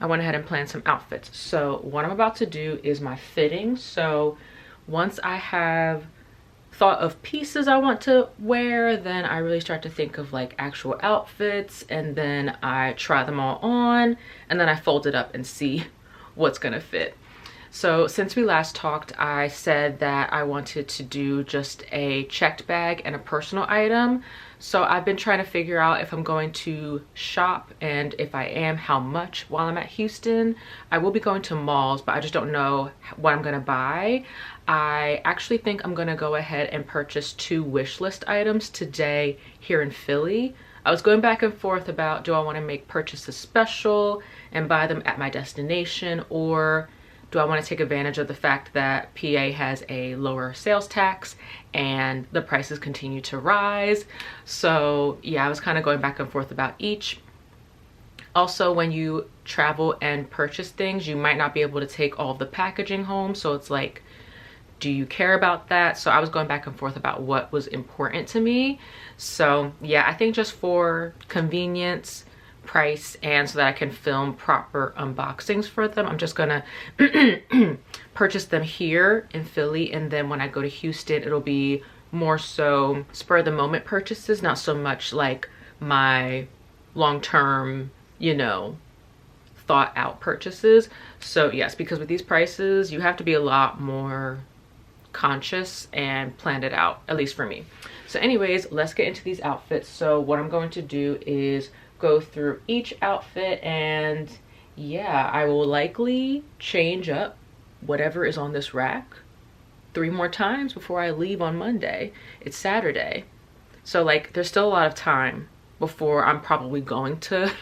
I went ahead and planned some outfits. So what I'm about to do is my fitting. So once I have thought of pieces I want to wear, then I really start to think of like actual outfits, and then I try them all on, and then I fold it up and see what's gonna fit. So since we last talked, I said that I wanted to do just a checked bag and a personal item. So I've been trying to figure out if I'm going to shop, and if I am, how much while I'm at Houston. I will be going to malls, but I just don't know what I'm gonna buy. I actually think I'm gonna go ahead and purchase 2 wish list items today here in Philly. I was going back and forth about, do I wanna make purchases special and buy them at my destination, or do I want to take advantage of the fact that PA has a lower sales tax and the prices continue to rise? So yeah, I was kind of going back and forth about each. Also, when you travel and purchase things, you might not be able to take all of the packaging home. So it's like, do you care about that? So I was going back and forth about what was important to me. So yeah, I think just for convenience, price, and so that I can film proper unboxings for them, I'm just gonna purchase them here in Philly, and then when I go to Houston, it'll be more so spur of the moment purchases, not so much like my long-term, you know, thought out purchases. So yes, because with these prices, you have to be a lot more conscious and planned it out, at least for me. So anyways, let's get into these outfits. So what I'm going to do is go through each outfit, and yeah, I will likely change up whatever is on this rack 3 more times before I leave on Monday. It's Saturday, so like there's still a lot of time before I'm probably going to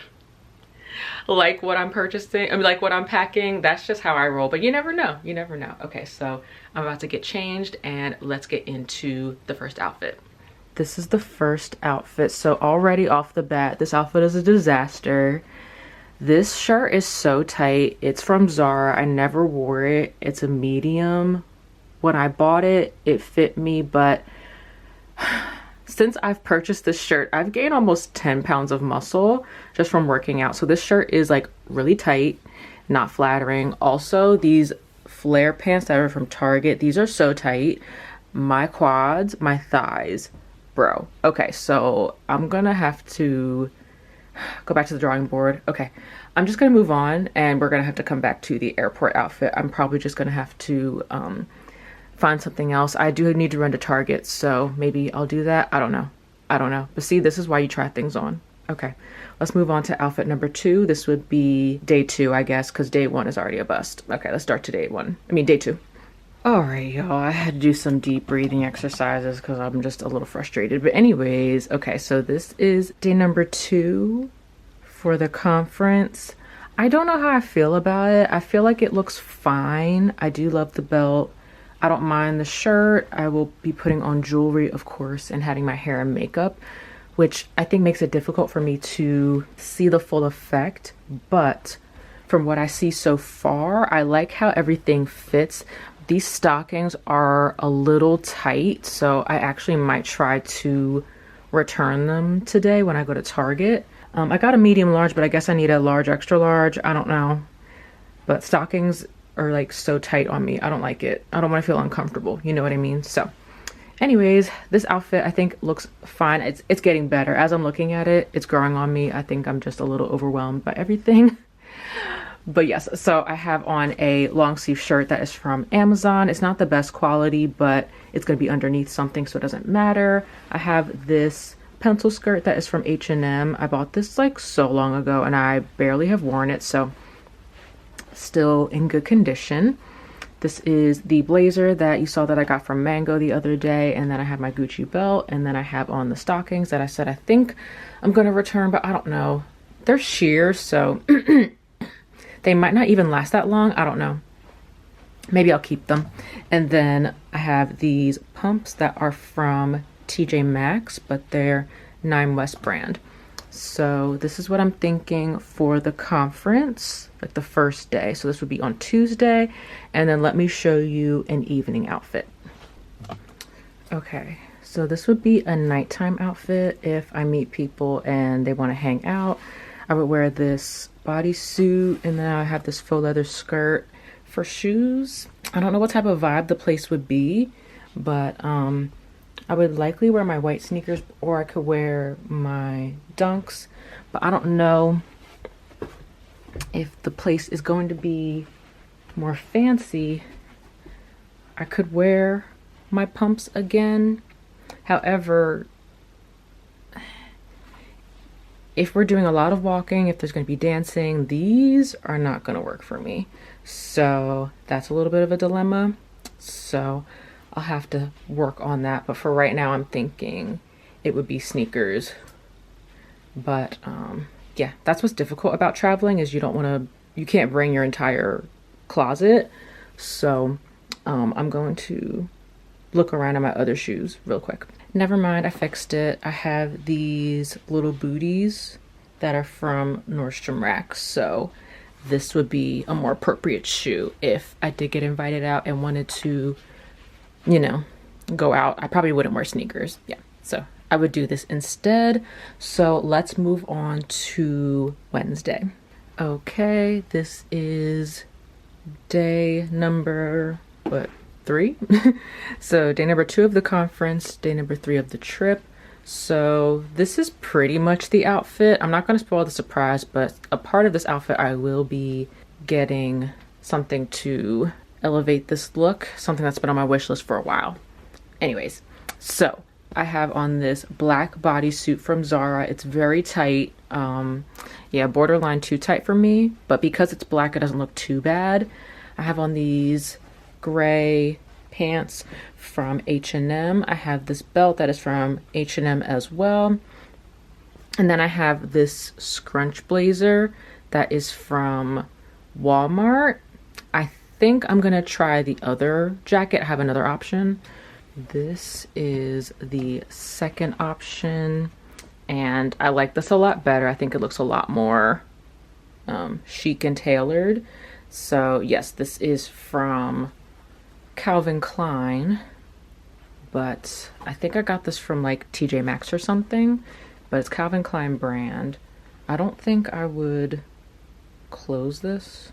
like what I'm purchasing, I mean like what I'm packing. That's just how I roll, but you never know, you never know. Okay, so I'm about to get changed and let's get into the first outfit. This is the first outfit. So already off the bat, this outfit is a disaster. This shirt is so tight. It's from Zara. I never wore it. It's a medium. When I bought it, it fit me, but since I've purchased this shirt, I've gained almost 10 pounds of muscle just from working out. So this shirt is like really tight, not flattering. Also, these flare pants that are from Target, these are so tight. My quads, my thighs, bro. Okay, so I'm gonna have to go back to the drawing board. Okay, I'm just gonna move on and we're gonna have to come back to the airport outfit. I'm probably just gonna have to find something else. I do need to run to Target, so maybe I'll do that. I don't know. But see, this is why you try things on. Okay, let's move on to outfit number 2. This would be day 2, I guess, because day 1 is already a bust. Okay, let's start to day 2. All right, y'all, I had to do some deep breathing exercises because I'm just a little frustrated. But anyways, okay, so this is day number 2 for the conference. I don't know how I feel about it. I feel like it looks fine. I do love the belt. I don't mind the shirt. I will be putting on jewelry, of course, and having my hair and makeup, which I think makes it difficult for me to see the full effect. But from what I see so far, I like how everything fits. These stockings are a little tight, so I actually might try to return them today when I go to Target. I got a medium large, but I guess I need a large, extra large. I don't know. But stockings are like so tight on me. I don't like it. I don't want to feel uncomfortable. You know what I mean? So anyways, this outfit I think looks fine. It's getting better. As I'm looking at it, it's growing on me. I think I'm just a little overwhelmed by everything. But yes, so I have on a long sleeve shirt that is from Amazon. It's not the best quality, but it's going to be underneath something, so it doesn't matter. I have this pencil skirt that is from H&M. I bought this like so long ago and I barely have worn it, so still in good condition. This is the blazer that you saw that I got from Mango the other day, and then I have my Gucci belt, and then I have on the stockings that I said I think I'm going to return, but I don't know. They're sheer, so they might not even last that long. I don't know. Maybe I'll keep them. And then I have these pumps that are from TJ Maxx, but they're 9 West brand. So this is what I'm thinking for the conference, like the first day. So this would be on Tuesday, and then let me show you an evening outfit. Okay, so this would be a nighttime outfit if I meet people and they want to hang out. I would wear this bodysuit, and then I have this faux leather skirt. For shoes, I don't know what type of vibe the place would be, but I would likely wear my white sneakers, or I could wear my Dunks, but I don't know if the place is going to be more fancy. I could wear my pumps again. However, if we're doing a lot of walking, if there's going to be dancing, these are not going to work for me. So that's a little bit of a dilemma. So I'll have to work on that. But for right now, I'm thinking it would be sneakers. But yeah, that's what's difficult about traveling, is you can't bring your entire closet. So I'm going to look around at my other shoes real quick. Never mind, I fixed it. I have these little booties that are from Nordstrom Rack. So this would be a more appropriate shoe if I did get invited out and wanted to, you know, go out. I probably wouldn't wear sneakers. Yeah, so I would do this instead. So let's move on to Wednesday. Okay, this is day number, 3? So day number 2 of the conference, day number 3 of the trip. So this is pretty much the outfit. I'm not going to spoil the surprise, but a part of this outfit I will be getting something to elevate this look, something that's been on my wish list for a while. Anyways, so I have on this black bodysuit from Zara. It's very tight. Yeah, borderline too tight for me, but because it's black, it doesn't look too bad. I have on these gray pants from H&M. I have this belt that is from H&M as well. And then I have this scrunch blazer that is from Walmart. I think I'm gonna try the other jacket. I have another option. This is the second option, and I like this a lot better. I think it looks a lot more chic and tailored. So yes, this is from Calvin Klein, but I think I got this from like TJ Maxx or something, but it's Calvin Klein brand. I don't think I would close this.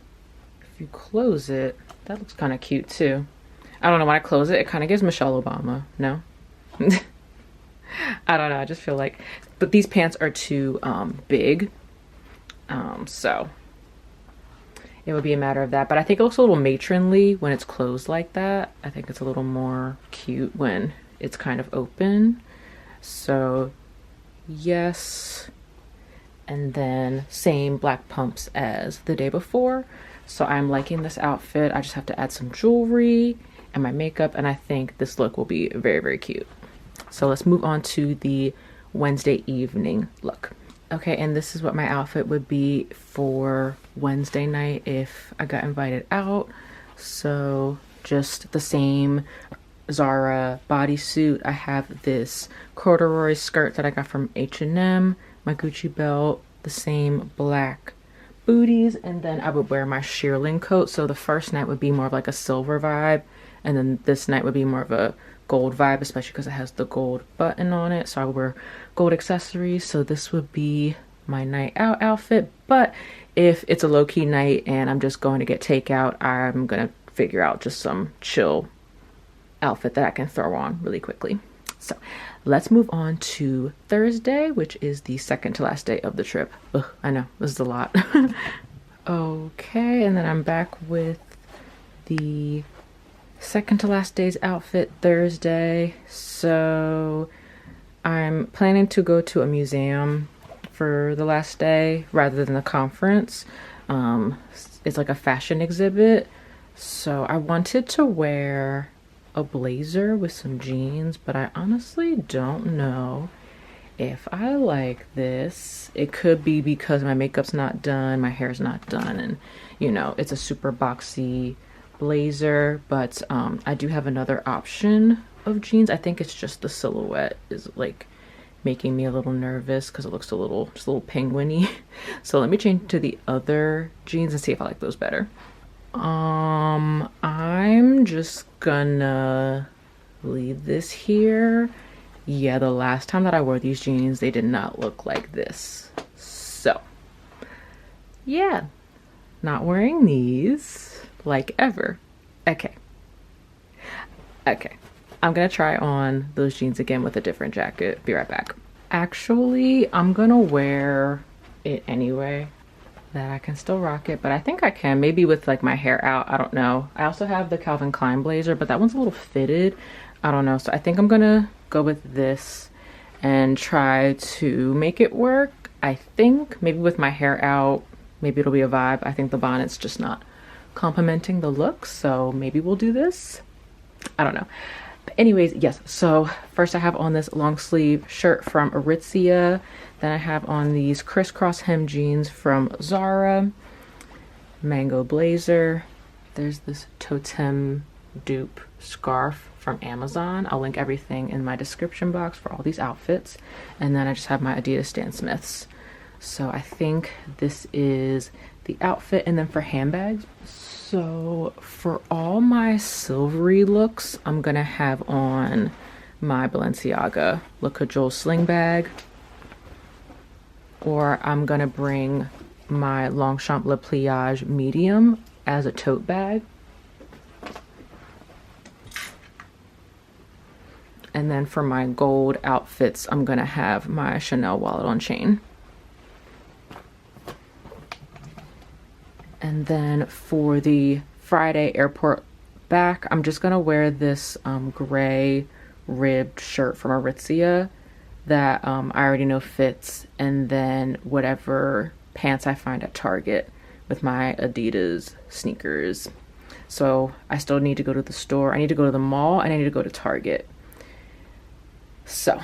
If you close it, that looks kind of cute too. I don't know, when I close it, it kind of gives Michelle Obama, no? I don't know, I just feel like, but these pants are too big, so it would be a matter of that. But I think it looks a little matronly when it's closed like that. I think it's a little more cute when it's kind of open. So yes. And then same black pumps as the day before. So I'm liking this outfit. I just have to add some jewelry and my makeup, and I think this look will be very, very cute. So let's move on to the Wednesday evening look. Okay, and this is what my outfit would be for Wednesday night if I got invited out. So just the same Zara bodysuit. I have this corduroy skirt that I got from H&M, my Gucci belt, the same black booties, and then I would wear my shearling coat. So the first night would be more of like a silver vibe, and then this night would be more of a gold vibe, especially because it has the gold button on it. So I would wear gold accessories. So this would be my night out outfit. But if it's a low-key night and I'm just going to get takeout, I'm gonna figure out just some chill outfit that I can throw on really quickly. So let's move on to Thursday, which is the second to last day of the trip. Ugh, I know, this is a lot. Okay, and then I'm back with the second to last day's outfit Thursday. So I'm planning to go to a museum for the last day rather than a conference. It's like a fashion exhibit. So I wanted to wear a blazer with some jeans, but I honestly don't know if I like this. It could be because my makeup's not done, my hair's not done, and you know, it's a super boxy blazer. But I do have another option of jeans. I think it's just the silhouette is like making me a little nervous because it looks a little, just a little penguin-y. So let me change to the other jeans and see if I like those better. I'm just gonna leave this here. Yeah, the last time that I wore these jeans, they did not look like this. So yeah, not wearing these like ever. Okay, I'm gonna try on those jeans again with a different jacket. Be right back. Actually, I'm gonna wear it anyway, that I can still rock it, but I think I can, maybe with like my hair out, I don't know. I also have the Calvin Klein blazer, but that one's a little fitted, I don't know. So I think I'm gonna go with this and try to make it work. I think maybe with my hair out, maybe it'll be a vibe. I think the bonnet's just not complementing the look, so maybe we'll do this, I don't know. But anyways, yes, so first I have on this long sleeve shirt from Aritzia. Then I have on these crisscross hem jeans from Zara, mango blazer. There's this totem dupe scarf from Amazon. I'll link everything in my description box for all these outfits. And then I just have my Adidas Stan Smiths. So I think this is the outfit. And then for handbags, so for all my silvery looks, I'm gonna have on my Balenciaga Le Cajole sling bag, or I'm gonna bring my Longchamp Le Pliage medium as a tote bag. And then for my gold outfits, I'm gonna have my Chanel wallet on chain. And then for the Friday airport back, I'm just gonna wear this gray ribbed shirt from Aritzia that I already know fits, and then whatever pants I find at Target with my Adidas sneakers. So I still need to go to the store. I need to go to the mall and I need to go to Target. So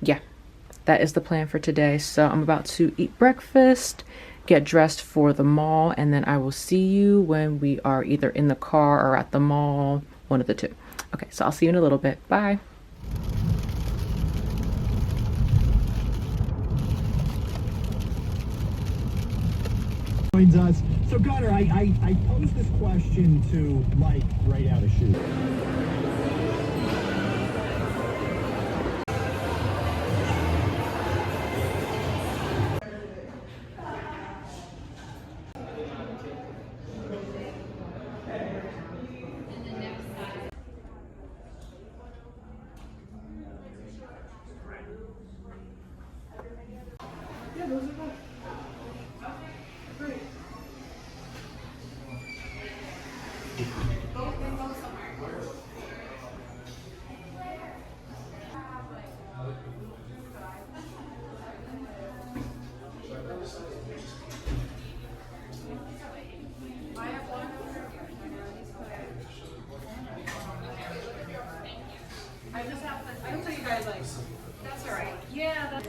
yeah, that is the plan for today. So I'm about to eat breakfast, get dressed for the mall, and then I will see you when we are either in the car or at the mall, one of the two. Okay, so I'll see you in a little bit. Bye. Joins us. So Gunnar, I posed this question to Mike right out of shoot. I can tell you guys like, that's all right. Yeah, that's...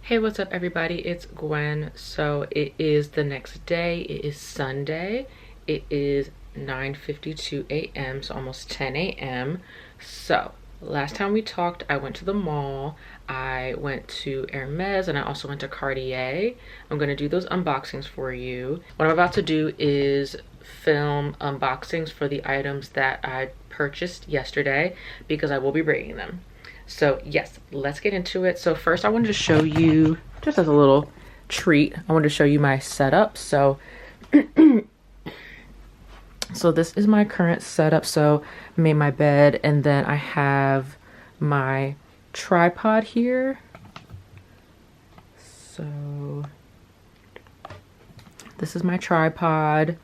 Hey, what's up everybody? It's Gwen. So it is the next day. It is Sunday. It is 9:52 a.m. so almost 10 a.m. So last time we talked, I went to the mall. I went to Hermes and I also went to Cartier. I'm going to do those unboxings for you. What I'm about to do is film unboxings for the items that I purchased yesterday because I will be bringing them. So yes, let's get into it. So first I wanted to show you, just as a little treat, I wanted to show you my setup. So so this is my current setup. So I made my bed and then I have my tripod here. So this is my tripod.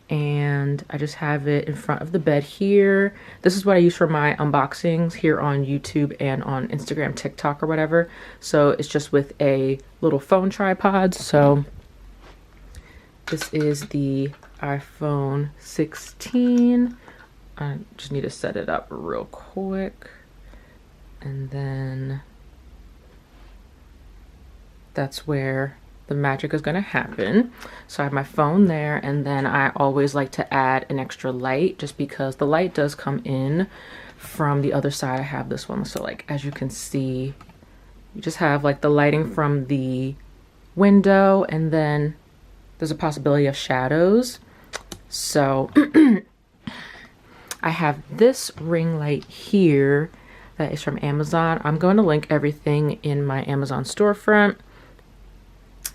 And I just have it in front of the bed here. This is what I use for my unboxings here on YouTube and on Instagram, TikTok, or whatever. So it's just with a little phone tripod. So this is the iPhone 16. I just need to set it up real quick. And then that's where the magic is going to happen. So I have my phone there, and then I always like to add an extra light just because the light does come in from the other side. I have this one, so like as you can see, you just have like the lighting from the window, and then there's a possibility of shadows. So I have this ring light here that is from Amazon. I'm going to link everything in my Amazon storefront.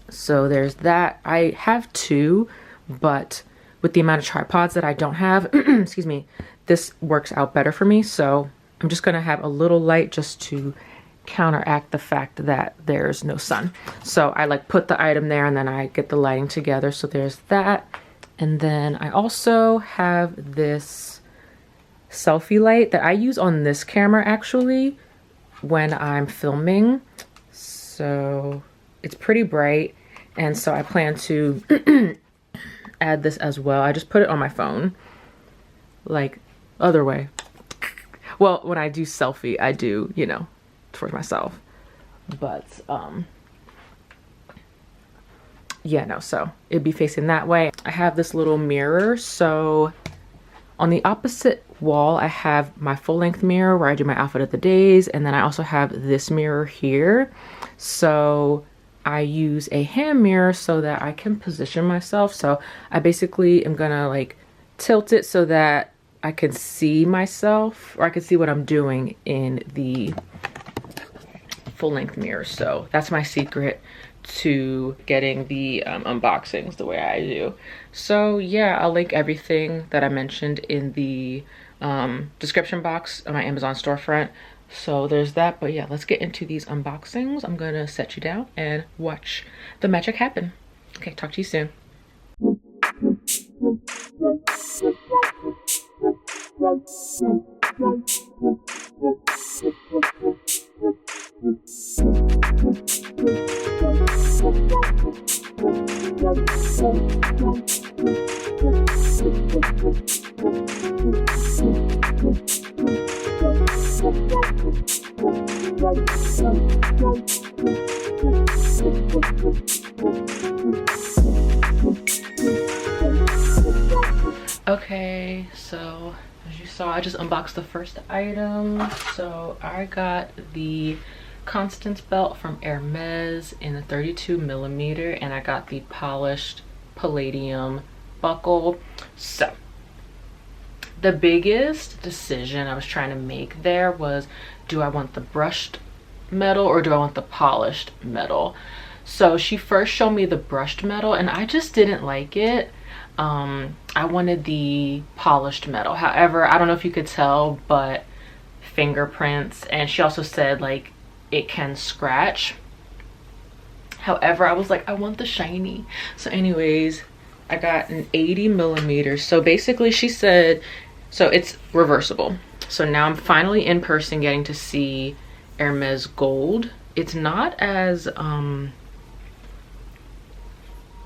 So there's that. I have two, but with the amount of tripods that I don't have, excuse me, this works out better for me. So I'm just gonna have a little light just to counteract the fact that there's no sun. So I like put the item there and then I get the lighting together. So there's that. And then I also have this selfie light that I use on this camera actually when I'm filming. So it's pretty bright. And so I plan to add this as well. I just put it on my phone, like other way. Well, when I do selfie, I do, you know, towards myself. But yeah, no, so it'd be facing that way. I have this little mirror. So on the opposite wall, I have my full-length mirror where I do my outfit of the days. And then I also have this mirror here. So I use a hand mirror so that I can position myself. So I basically am gonna like tilt it so that I can see myself, or I can see what I'm doing in the full-length mirror. So that's my secret to getting the unboxings the way I do. So yeah, I'll link everything that I mentioned in the description box of my Amazon storefront. So there's that. But yeah, let's get into these unboxings. I'm gonna set you down and watch the magic happen. Okay, talk to you soon. Okay, so as you saw, I just unboxed the first item. So I got the Constance belt from Hermes in a 32mm, and I got the polished palladium buckle. So the biggest decision I was trying to make there was, do I want the brushed metal or do I want the polished metal? So she first showed me the brushed metal and I just didn't like it. I wanted the polished metal. However, I don't know if you could tell, but fingerprints, and she also said like it can scratch. However, I was like, I want the shiny. So anyways, I got an 80mm. So basically she said, so it's reversible. So now I'm finally in person getting to see Hermes gold. It's not as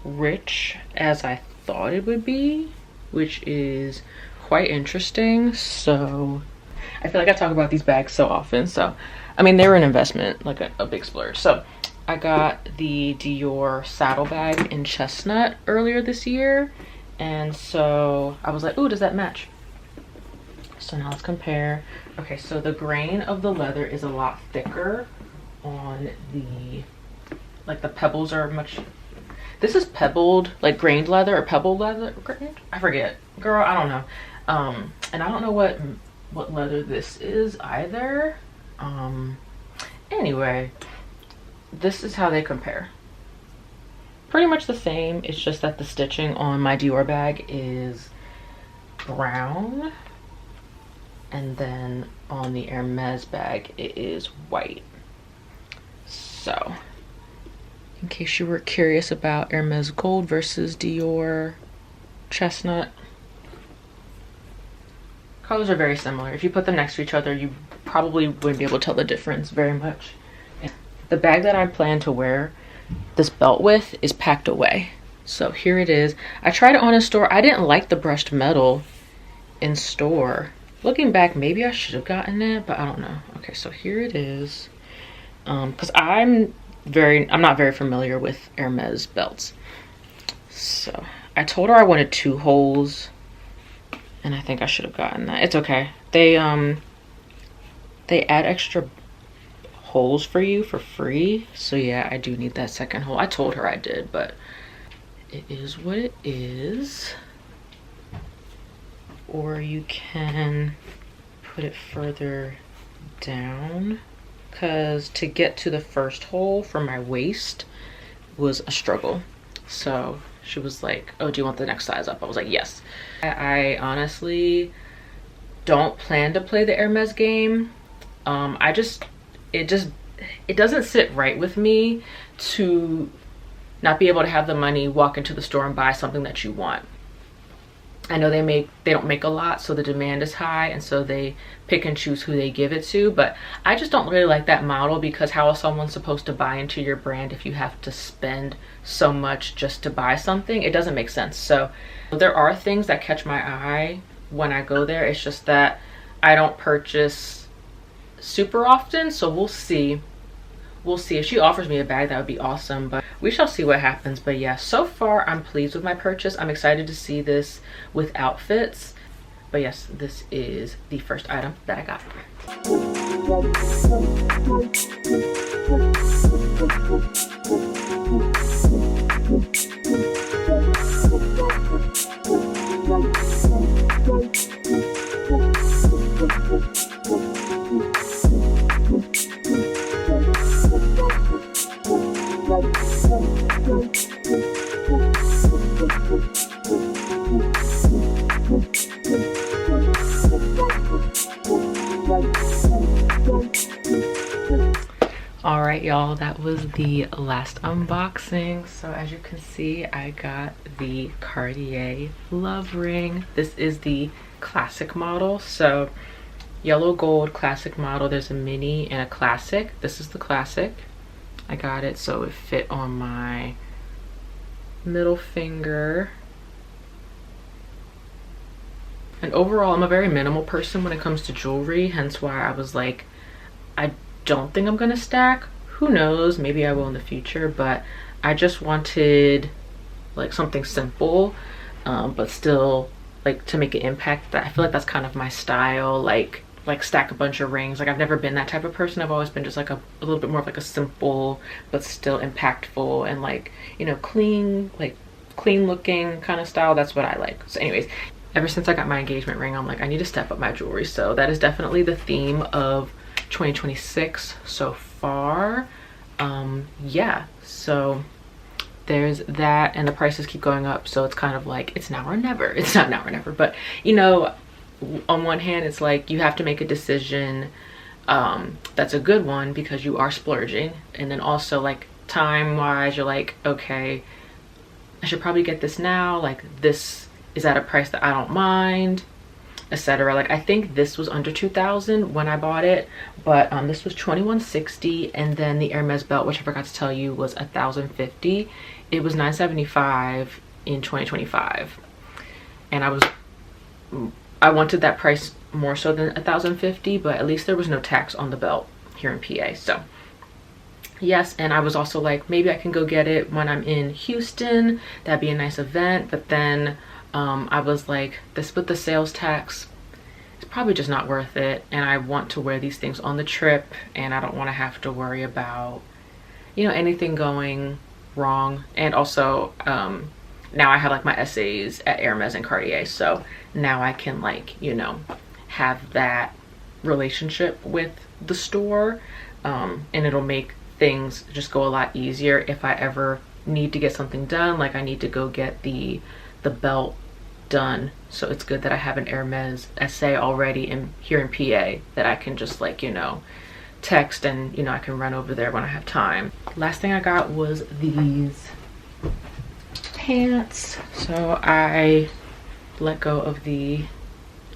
rich as I thought it would be, which is quite interesting. So I feel like I talk about these bags so often. So I mean, they were an investment, like a big splurge. So I got the Dior saddle bag in chestnut earlier this year, and so I was like, ooh, does that match? So now let's compare. Okay, so the grain of the leather is a lot thicker on the, like the pebbles are much, this is pebbled, like grained leather or pebbled leather, I forget, girl, I don't know. And I don't know what leather this is either. Anyway, this is how they compare. Pretty much the same, it's just that the stitching on my Dior bag is brown, and then on the Hermes bag it is white. So in case you were curious about Hermes gold versus Dior chestnut, colors are very similar. If you put them next to each other, you probably wouldn't be able to tell the difference very much. The bag that I plan to wear this belt with is packed away. So here it is. I tried it on in store. I didn't like the brushed metal in store. Looking back, maybe I should have gotten it, but I don't know. Okay, so here it is. Because I'm not very familiar with Hermes belts. So I told her I wanted 2 holes, and I think I should have gotten that. It's okay. They add extra holes for you for free. So yeah, I do need that second hole. I told her I did, but it is what it is. or you can put it further down, because to get to the first hole for my waist was a struggle. So she was like, oh, do you want the next size up? I was like, yes. I honestly don't plan to play the Hermes game. It doesn't sit right with me to not be able to have the money, walk into the store and buy something that you want. I know they don't make a lot, so the demand is high, and so they pick and choose who they give it to. But I just don't really like that model, because how is someone supposed to buy into your brand if you have to spend so much just to buy something? It doesn't make sense. So there are things that catch my eye when I go there. It's just that I don't purchase super often, so we'll see. We'll see. If she offers me a bag, that would be awesome, but we shall see what happens. But yeah, so far I'm pleased with my purchase. I'm excited to see this with outfits. But yes, this is the first item that I got. All right, y'all, that was the last unboxing. So as you can see, I got the Cartier Love Ring. This is the classic model. So yellow gold classic model. There's a mini and a classic. This is the classic. I got it so it fit on my middle finger. And overall, I'm a very minimal person when it comes to jewelry, hence why I was like, I don't think I'm gonna stack. Who knows, maybe I will in the future, but I just wanted like something simple, but still like to make an impact. That I feel like that's kind of my style, like stack a bunch of rings. Like I've never been that type of person. I've always been just like a little bit more of like a simple but still impactful and like, you know, clean looking kind of style. That's what I like. So anyways, ever since I got my engagement ring, I'm like, I need to step up my jewelry. So that is definitely the theme of 2026 so far. Yeah, so there's that, and the prices keep going up, so it's kind of like it's now or never. It's not now or never, but you know, on one hand it's like you have to make a decision that's a good one because you are splurging, and then also like time wise you're like, okay, I should probably get this now, like this is at a price that I don't mind, etc. Like I think this was under 2,000 when I bought it, but this was 2,160, and then the Hermes belt, which I forgot to tell you, was 1,050. It was 975 in 2025, and I wanted that price more so than 1,050, but at least there was no tax on the belt here in PA. So yes, and I was also like, maybe I can go get it when I'm in Houston. That'd be a nice event. But then I was like, this with the sales tax, it's probably just not worth it, and I want to wear these things on the trip, and I don't want to have to worry about, you know, anything going wrong. And also now I have like my essays at Hermes and Cartier, so now I can, like, you know, have that relationship with the store, and it'll make things just go a lot easier if I ever need to get something done. Like I need to go get the belt done, so it's good that I have an Hermes essay already here in PA that I can just, like, you know, text, and you know, I can run over there when I have time. Last thing I got was these pants. So I let go of the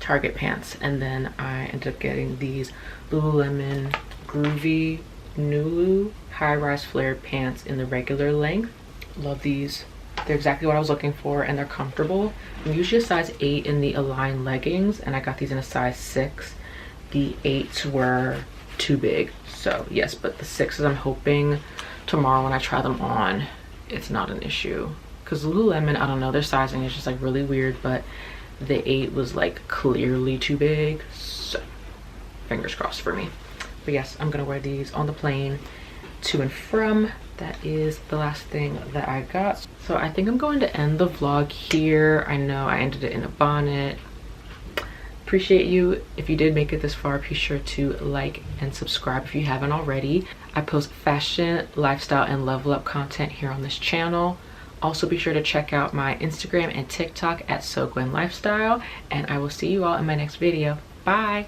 Target pants, and then I ended up getting these Lululemon Groovy Nulu high-rise flared pants in the regular length. Love these. They're exactly what I was looking for, and they're comfortable. I'm usually a size 8 in the Align leggings, and I got these in a size 6. The 8s were too big, so yes, but the 6s, I'm hoping tomorrow when I try them on, it's not an issue. Because Lululemon, I don't know, their sizing is just like really weird, but the 8 was like clearly too big, so fingers crossed for me. But yes, I'm gonna wear these on the plane to and from. That is the last thing that I got. So I think I'm going to end the vlog here. I know I ended it in a bonnet. Appreciate you. If you did make it this far, be sure to like and subscribe if you haven't already. I post fashion, lifestyle, and level up content here on this channel. Also be sure to check out my Instagram and TikTok at SoGwenLifestyle, and I will see you all in my next video. Bye.